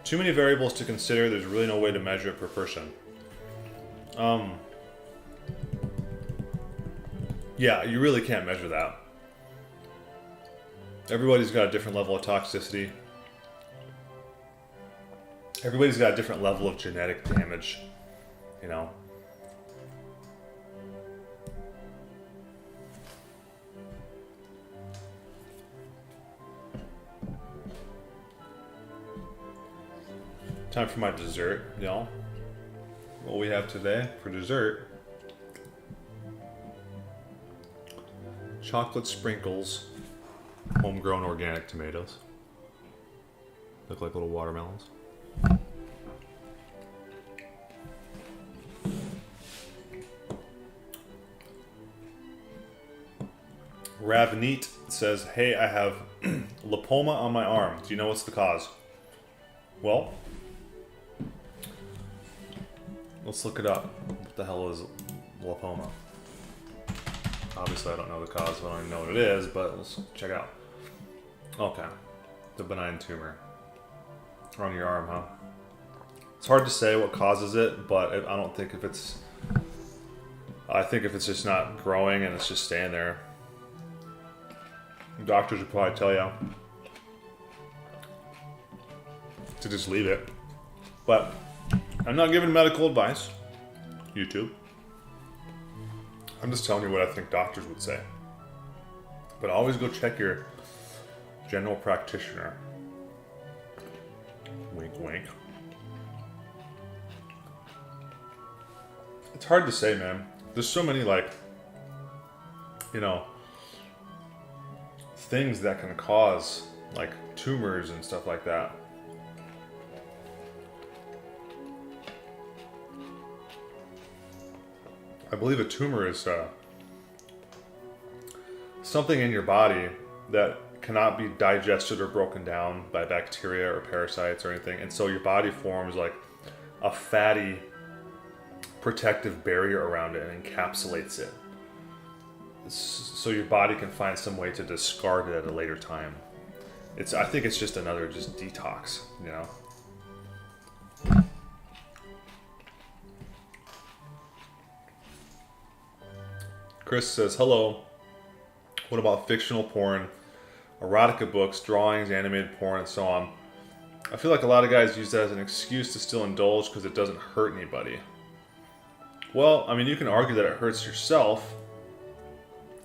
Speaker 1: Too many variables to consider. There's really no way to measure it per person. Yeah, you really can't measure that. Everybody's got a different level of toxicity. Everybody's got a different level of genetic damage, you know. Time for my dessert, y'all. What we have today for dessert: chocolate sprinkles, homegrown organic tomatoes. Look like little watermelons. Ravneet says, hey, I have lipoma on my arm. Do you know what's the cause? Well, let's look it up. What the hell is lipoma? Obviously, I don't know the cause, I don't even know what it is, but let's check it out. Okay. The benign tumor. On your arm, huh? It's hard to say what causes it, but I don't think if it's... I think if it's just not growing and it's just staying there, doctors would probably tell you to just leave it. But I'm not giving medical advice. YouTube. I'm just telling you what I think doctors would say. But always go check your general practitioner. Wink, wink. It's hard to say, man. There's so many, like, you know, things that can cause, like, tumors and stuff like that. I believe a tumor is something in your body that cannot be digested or broken down by bacteria or parasites or anything. And so your body forms like a fatty protective barrier around it and encapsulates it. So your body can find some way to discard it at a later time. I think it's just another detox, you know? Chris says, hello. What about fictional porn, erotica books, drawings, animated porn, and so on? I feel like a lot of guys use that as an excuse to still indulge because it doesn't hurt anybody. Well, I mean, you can argue that it hurts yourself,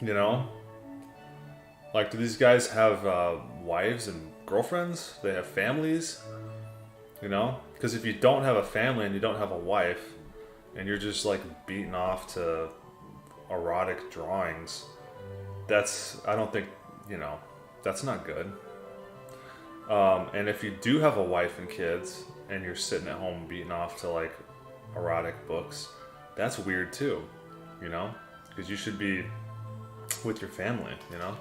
Speaker 1: you know? Like, do these guys have wives and girlfriends? They have families, you know? Because if you don't have a family and you don't have a wife, and you're just, like, beaten off to erotic drawings, I don't think, you know, that's not good. And if you do have a wife and kids and you're sitting at home beating off to like erotic books, that's weird too, you know, because you should be with your family, you know.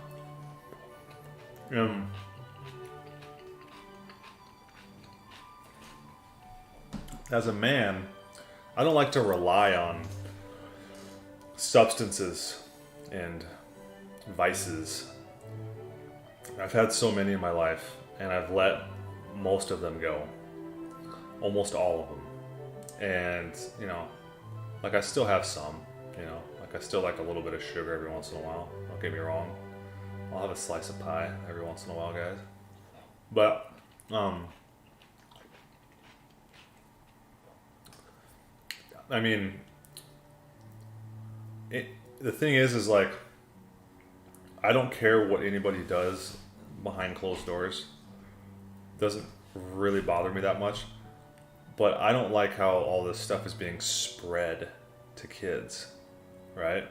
Speaker 1: As a man, I don't like to rely on substances and vices. I've had so many in my life, and I've let most of them go. Almost all of them. And, you know, like I still have some, you know, like I still like a little bit of sugar every once in a while. Don't get me wrong. I'll have a slice of pie every once in a while, guys. But, I mean, the thing is like, I don't care what anybody does behind closed doors. It doesn't really bother me that much. But I don't like how all this stuff is being spread to kids, right?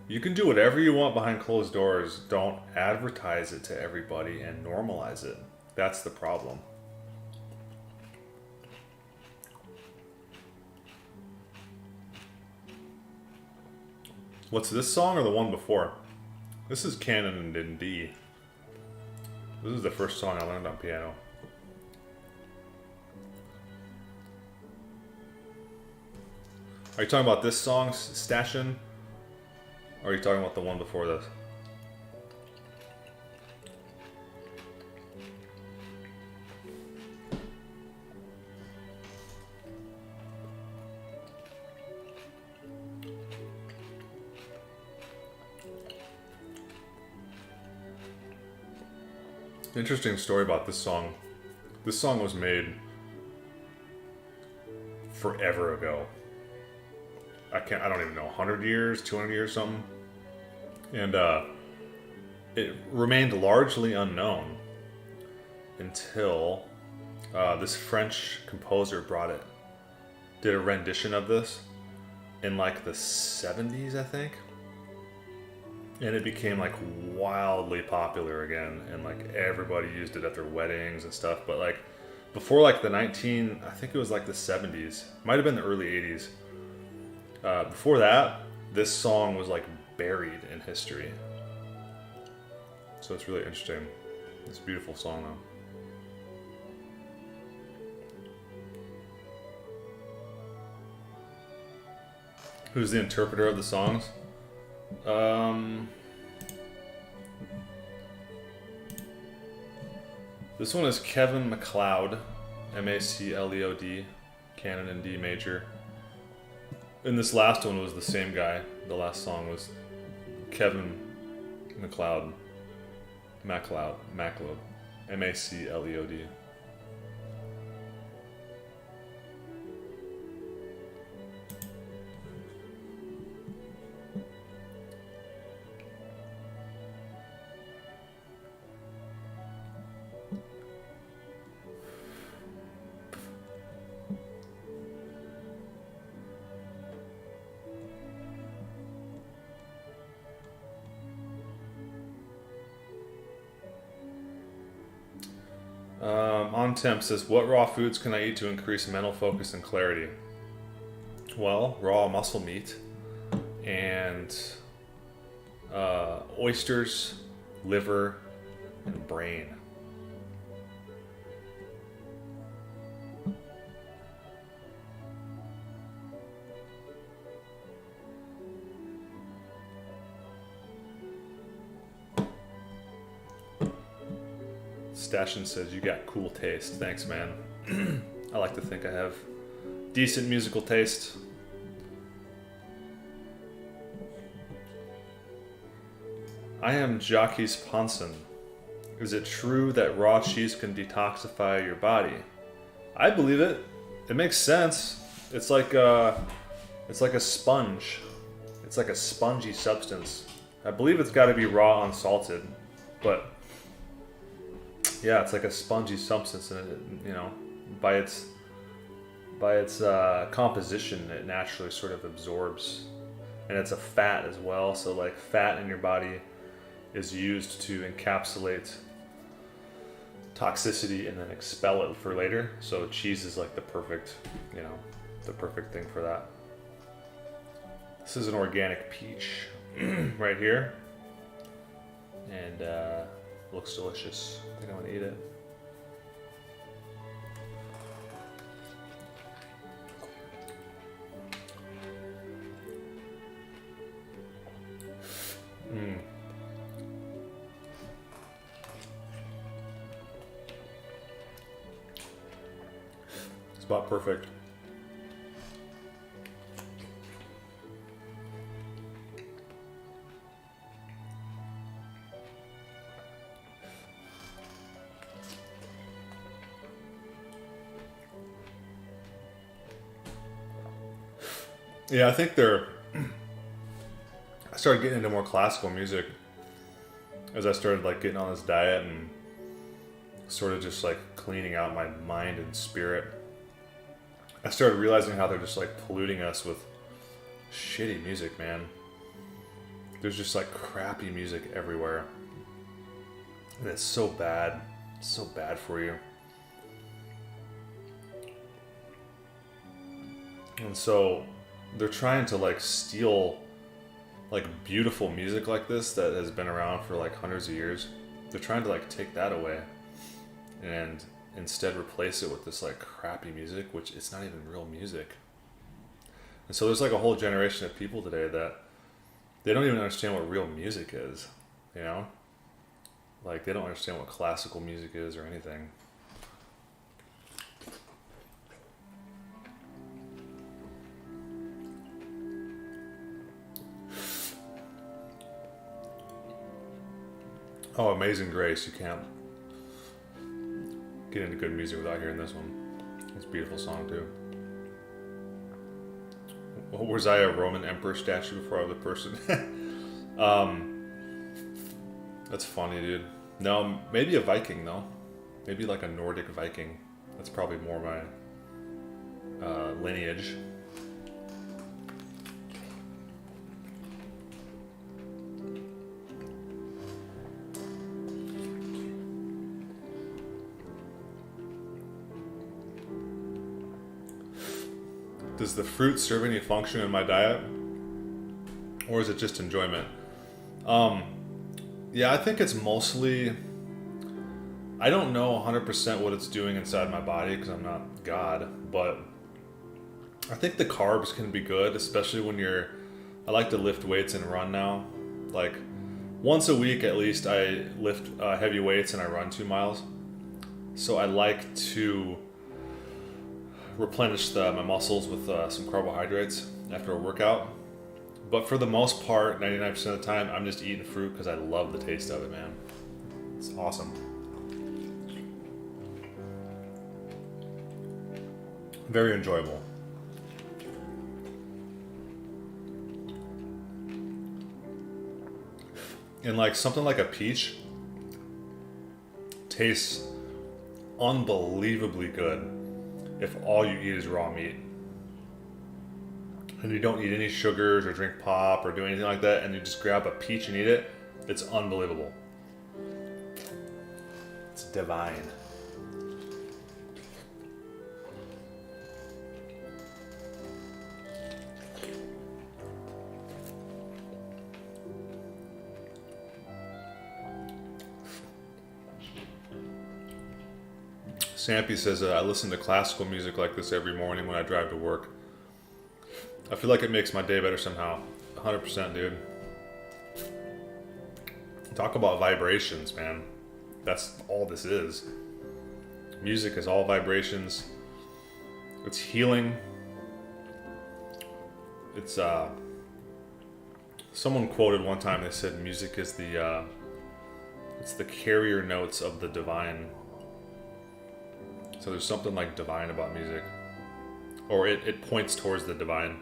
Speaker 1: You can do whatever you want behind closed doors. Don't advertise it to everybody and normalize it. That's the problem. What's this song or the one before? This is Canon in D. This is the first song I learned on piano. Are you talking about this song, Stashin? Or are you talking about the one before this? Interesting story about this song. This song was made forever ago. I don't even know, 100 years, 200 years, something. And it remained largely unknown until this French composer did a rendition of this in like the 70s, I think. And it became like wildly popular again, and like everybody used it at their weddings and stuff. But like before, like I think it was like the 70s, might have been the early 80s. Before that, this song was like buried in history. So it's really interesting. It's a beautiful song though. Who's the interpreter of the songs? This one is Kevin MacLeod, M-A-C-L-E-O-D, canon in D major. And this last one was the same guy. The last song was Kevin MacLeod, M-A-C-L-E-O-D. On Temp says, what raw foods can I eat to increase mental focus and clarity? Well, raw muscle meat and oysters, liver, and brain. Stashin says, you got cool taste. Thanks, man. I like to think I have decent musical taste. I am Jacques Ponson. Is it true that raw cheese can detoxify your body? I believe it. It makes sense. It's like a sponge. It's like a spongy substance. I believe it's got to be raw unsalted, but yeah, it's like a spongy substance, and by its composition, it naturally sort of absorbs, and it's a fat as well. So like fat in your body is used to encapsulate toxicity and then expel it for later. So cheese is like the perfect thing for that. This is an organic peach right here, and looks delicious. I think I'm gonna eat it. It's about perfect. Yeah, I think I started getting into more classical music as I started like getting on this diet and sort of just like cleaning out my mind and spirit. I started realizing how they're just like polluting us with shitty music, man. There's just like crappy music everywhere. And it's so bad. It's so bad for you. And so they're trying to like steal like beautiful music like this that has been around for like hundreds of years. They're trying to like take that away and instead replace it with this like crappy music, which it's not even real music. And so there's like a whole generation of people today that they don't even understand what real music is, you know? Like they don't understand what classical music is or anything. Oh, Amazing Grace, you can't get into good music without hearing this one. It's a beautiful song too. Was I a Roman emperor statue before I was a person? That's funny, dude. No, maybe a Viking though. Maybe like a Nordic Viking. That's probably more my lineage. Does the fruit serve any function in my diet? Or is it just enjoyment? Yeah, I think it's mostly... I don't know 100% what it's doing inside my body because I'm not God, but I think the carbs can be good, especially when you're... I like to lift weights and run now. Like, once a week at least I lift heavy weights and I run 2 miles. So I like to replenish my muscles with some carbohydrates after a workout. But for the most part, 99% of the time, I'm just eating fruit because I love the taste of it, man. It's awesome. Very enjoyable. And like something like a peach tastes unbelievably good if all you eat is raw meat. And you don't eat any sugars or drink pop or do anything like that, and you just grab a peach and eat it, it's unbelievable. It's divine. Sampy says, I listen to classical music like this every morning when I drive to work. I feel like it makes my day better somehow. 100%, dude. Talk about vibrations, man. That's all this is. Music is all vibrations. It's healing. It's, someone quoted one time, they said music is it's the carrier notes of the divine. So there's something like divine about music. Or it points towards the divine.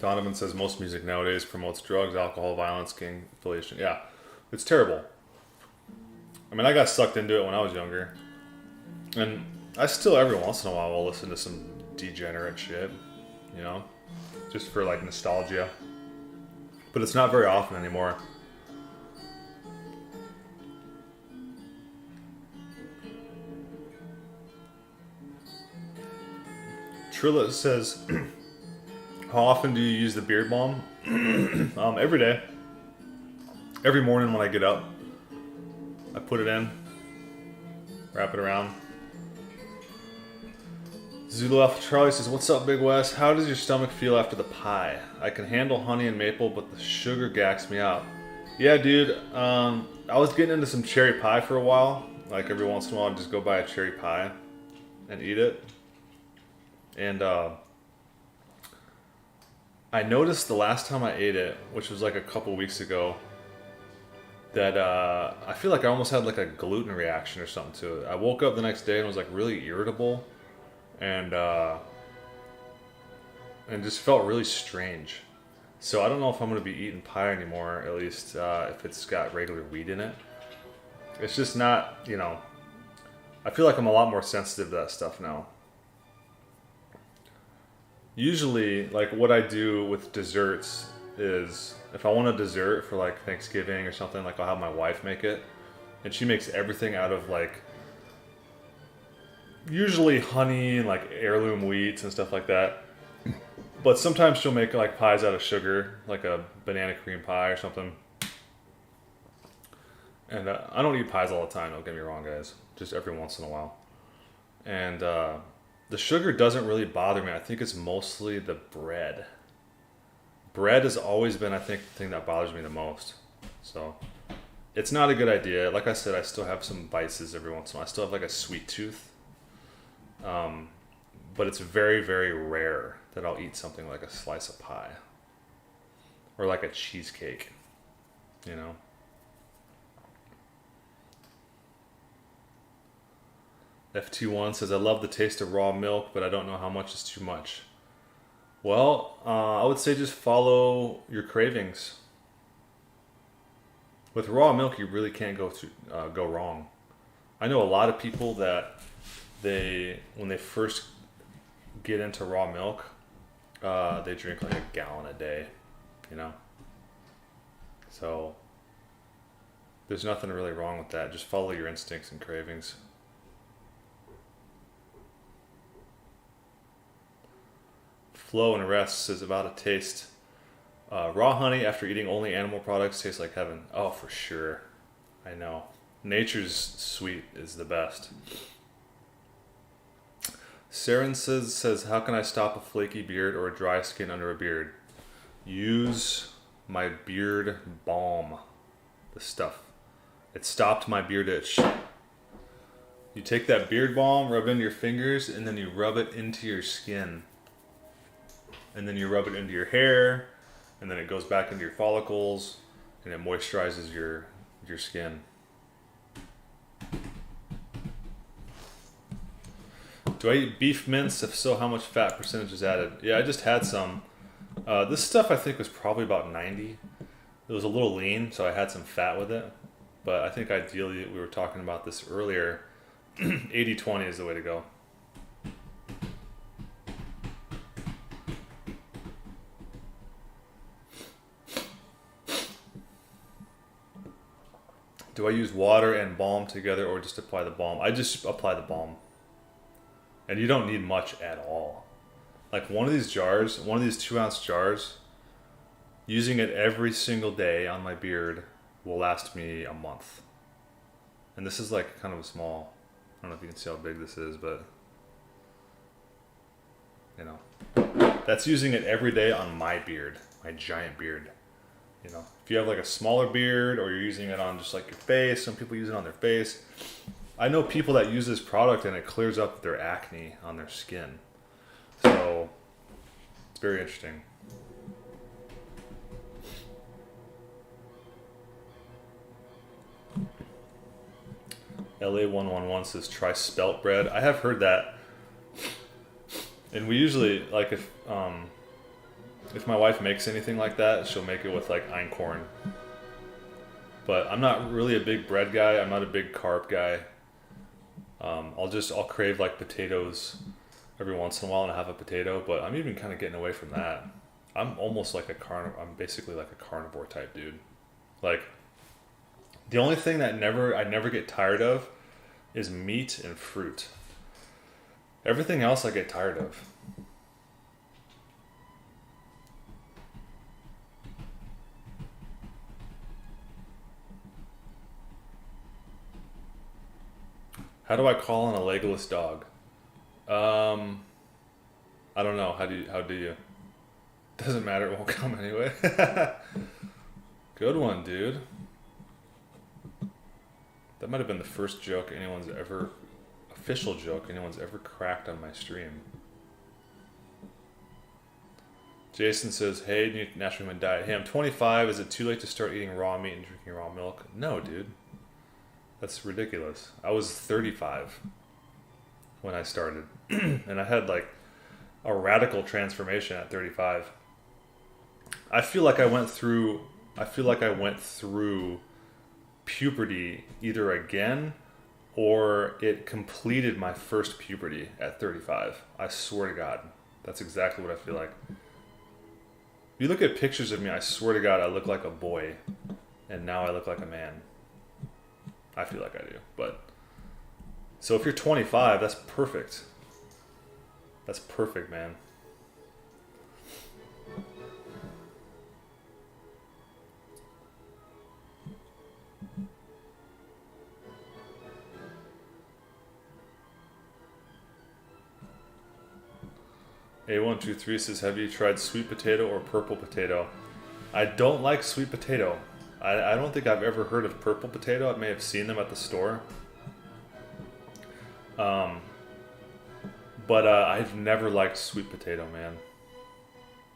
Speaker 1: Donovan says most music nowadays promotes drugs, alcohol, violence, gang affiliation. Yeah, it's terrible. I mean, I got sucked into it when I was younger. And I still, every once in a while, will listen to some degenerate shit, you know? Just for, like, nostalgia. But it's not very often anymore. Trilla says, how often do you use the beard balm? Every day. Every morning when I get up. I put it in. Wrap it around. Zulu Alpha Charlie says, what's up, Big West? How does your stomach feel after the pie? I can handle honey and maple, but the sugar gacks me out. Yeah, dude. I was getting into some cherry pie for a while. Like, every once in a while, I'd just go buy a cherry pie and eat it. And I noticed the last time I ate it, which was like a couple weeks ago, that I feel like I almost had like a gluten reaction or something to it. I woke up the next day and was like really irritable. And just felt really strange. So I don't know if I'm going to be eating pie anymore, at least if it's got regular wheat in it. It's just not, you know, I feel like I'm a lot more sensitive to that stuff now. Usually, like, what I do with desserts is, if I want a dessert for like Thanksgiving or something, like, I'll have my wife make it. And she makes everything out of like, usually honey and like heirloom wheats and stuff like that. But sometimes she'll make like pies out of sugar, like a banana cream pie or something. And I don't eat pies all the time, don't get me wrong, guys. Just every once in a while. And the sugar doesn't really bother me. I think it's mostly the bread. Bread has always been, I think, the thing that bothers me the most. So It's not a good idea. Like I said, I still have some vices every once in a while. I still have like a sweet tooth. But it's very, very rare that I'll eat something like a slice of pie or like a cheesecake, you know? FT1 says, I love the taste of raw milk, but I don't know how much is too much. Well, I would say just follow your cravings. With raw milk, you really can't go wrong. I know a lot of people that when they first get into raw milk, they drink like a gallon a day, you know? So there's nothing really wrong with that. Just follow your instincts and cravings. Flow and Rest says about a taste. Raw honey after eating only animal products tastes like heaven. Oh, for sure. I know. Nature's sweet is the best. Saren says, how can I stop a flaky beard or a dry skin under a beard? Use my beard balm. The stuff. It stopped my beard itch. You take that beard balm, rub it into your fingers, and then you rub it into your skin. And then you rub it into your hair, and then it goes back into your follicles, and it moisturizes your skin. Do I eat beef mince? If so, how much fat percentage is added? Yeah, I just had some. This stuff I think was probably about 90. It was a little lean, so I had some fat with it. But I think ideally, we were talking about this earlier, 80-20 is the way to go. Do I use water and balm together or just apply the balm? I just apply the balm. And you don't need much at all. Like one of these jars, one of these 2-ounce jars, using it every single day on my beard will last me a month. And this is like kind of a small, I don't know if you can see how big this is, but you know, that's using it every day on my beard, my giant beard. You know, if you have like a smaller beard or you're using it on just like your face, some people use it on their face. I know people that use this product and it clears up their acne on their skin. So it's very interesting. LA111 says try spelt bread. I have heard that. And we usually, like if my wife makes anything like that, she'll make it with like einkorn. But I'm not really a big bread guy. I'm not a big carb guy. I'll crave like potatoes every once in a while and I have a potato, but I'm even kind of getting away from that. I'm almost like I'm basically like a carnivore type dude. Like the only thing that I never get tired of is meat and fruit. Everything else I get tired of. How do I call on a legless dog? I don't know. How do you? Doesn't matter. It won't come anyway. Good one, dude. That might have been the first joke official joke anyone's ever cracked on my stream. Jason says, hey, new National Human Diet. Hey, I'm 25. Is it too late to start eating raw meat and drinking raw milk? No, dude. That's ridiculous. I was 35 when I started. And I had like a radical transformation at 35. I feel like I went through puberty either again or it completed my first puberty at 35. I swear to God. That's exactly what I feel like. If you look at pictures of me, I swear to God, I look like a boy. And now I look like a man. I feel like I do, but so if you're 25, that's perfect. That's perfect, man. A123 says, have you tried sweet potato or purple potato? I don't like sweet potato. I don't think I've ever heard of purple potato. I may have seen them at the store. But I've never liked sweet potato, man.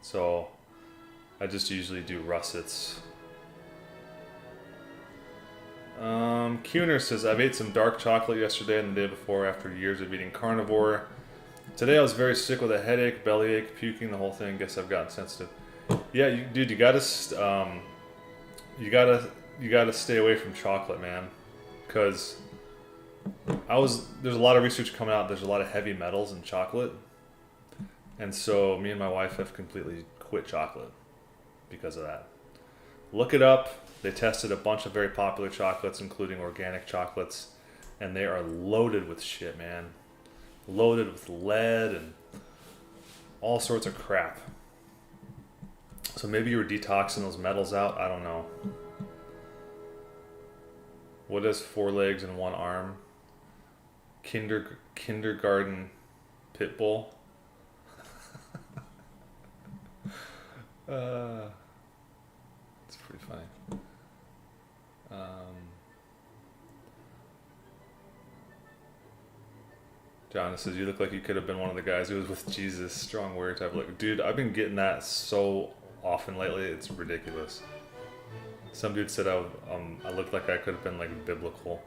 Speaker 1: So I just usually do russets. Kuhner says, I've ate some dark chocolate yesterday and the day before after years of eating carnivore. Today I was very sick with a headache, bellyache, puking, the whole thing. Guess I've gotten sensitive. Yeah, dude, you gotta stay away from chocolate, man. Because there's a lot of research coming out. There's a lot of heavy metals in chocolate. And so me and my wife have completely quit chocolate because of that. Look it up. They tested a bunch of very popular chocolates, including organic chocolates, and they are loaded with shit, man. Loaded with lead and all sorts of crap. So maybe you were detoxing those metals out. I don't know. What is 4 legs and 1 arm? Kindergarten pit bull. It's pretty funny. John says, you look like you could have been one of the guys who was with Jesus. Strong words. Dude, I've been getting that so often lately. It's ridiculous. Some dude said I looked like I could have been like biblical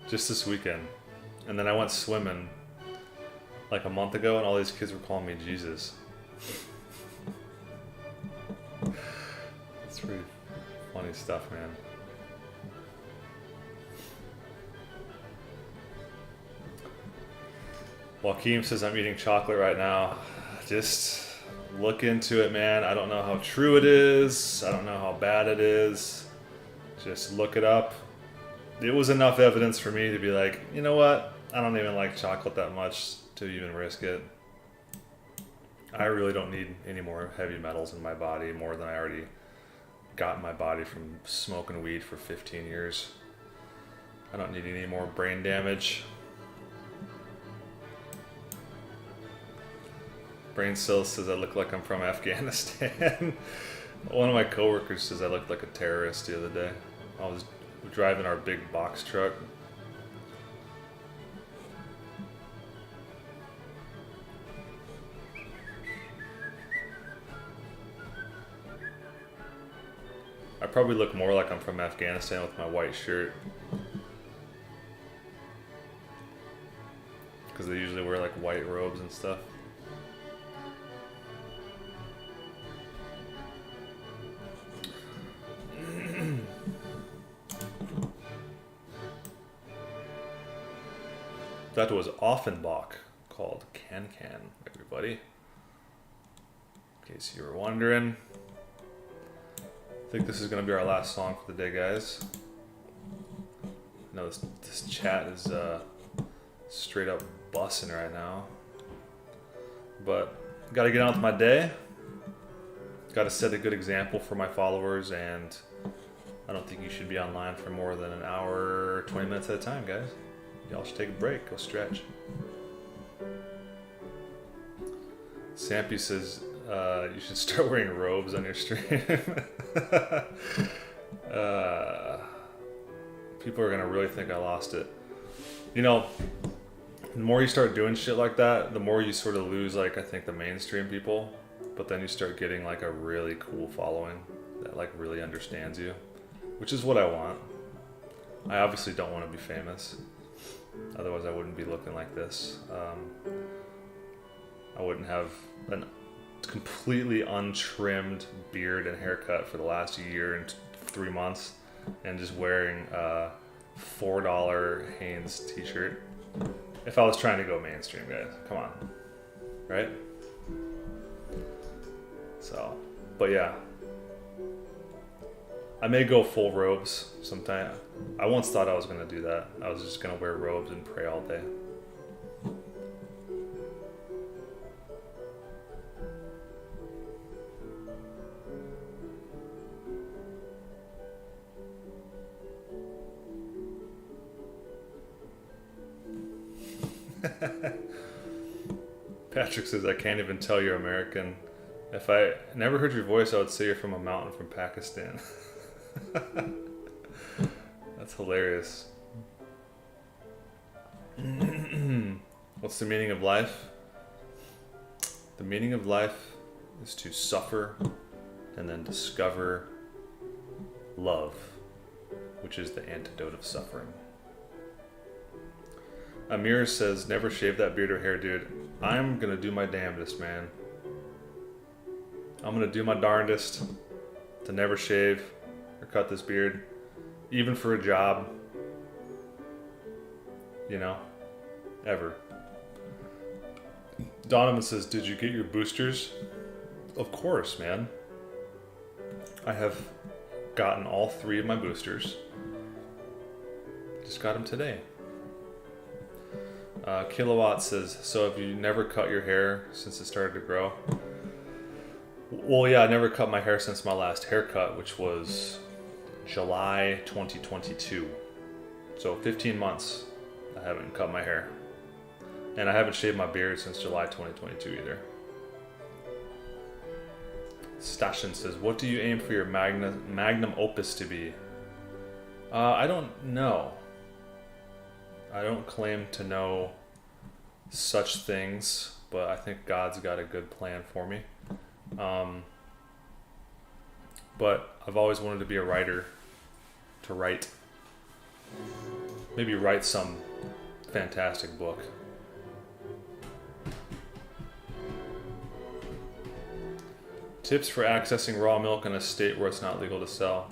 Speaker 1: just this weekend. And then I went swimming like a month ago and all these kids were calling me Jesus. It's pretty funny stuff, man. Joaquin says, I'm eating chocolate right now. Just look into it, man. I don't know how true it is. I don't know how bad it is. Just look it up. It was enough evidence for me to be like, you know what? I don't even like chocolate that much to even risk it. I really don't need any more heavy metals in my body, more than I already got in my body from smoking weed for 15 years. I don't need any more brain damage. Brain Cells says I look like I'm from Afghanistan. One of my coworkers says I looked like a terrorist the other day. I was driving our big box truck. I probably look more like I'm from Afghanistan with my white shirt. Because they usually wear like white robes and stuff. That was Offenbach, called Can Can, everybody. In case you were wondering. I think this is going to be our last song for the day, guys. I know this chat is straight up bussing right now. But got to get on with my day. Got to set a good example for my followers, and I don't think you should be online for more than an hour, 20 minutes at a time, guys. Y'all should take a break, go stretch. Sampy says you should start wearing robes on your stream. People are gonna really think I lost it. You know, the more you start doing shit like that, the more you sort of lose, like, I think the mainstream people, but then you start getting like a really cool following that like really understands you, which is what I want. I obviously don't want to be famous. Otherwise I wouldn't be looking like this. I wouldn't have a completely untrimmed beard and haircut for the last year and 3 months and just wearing a $4 Hanes t-shirt if I was trying to go mainstream, guys. Come on. Right? So, but yeah. I may go full robes sometime. I once thought I was going to do that. I was just going to wear robes and pray all day. Patrick says, I can't even tell you're American. If I never heard your voice, I would say you're from a mountain from Pakistan. That's hilarious. What's the meaning of life? The meaning of life is to suffer and then discover love, which is the antidote of suffering. Amir says, never shave that beard or hair, dude. I'm gonna do my damnedest, man. I'm gonna do my darndest to never shave or cut this beard, even for a job. You know, ever. Donovan says, did you get your boosters? Of course, man. I have gotten all 3 of my boosters. Just got them today. Kilowatt says, so have you never cut your hair since it started to grow? Well, yeah, I never cut my hair since my last haircut, which was July 2022. So 15 months I haven't cut my hair. And I haven't shaved my beard since July 2022 either. Stashin says, what do you aim for your magnum opus to be? I don't know. I don't claim to know such things, but I think God's got a good plan for me. But I've always wanted to be a writer, to write. Maybe write some fantastic book. Tips for accessing raw milk in a state where it's not legal to sell.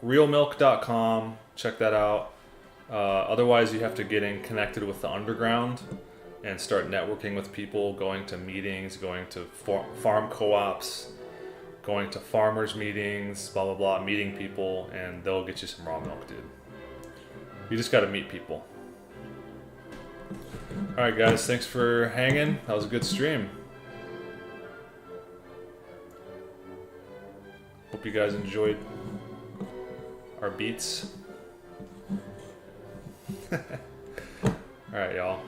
Speaker 1: Realmilk.com, check that out. Otherwise, you have to get in connected with the underground and start networking with people, going to meetings, going to farm co-ops, going to farmers meetings, blah, blah, blah, meeting people, and they'll get you some raw milk, dude. You just got to meet people. All right, guys, thanks for hanging. That was a good stream. Hope you guys enjoyed our beats. All right, y'all.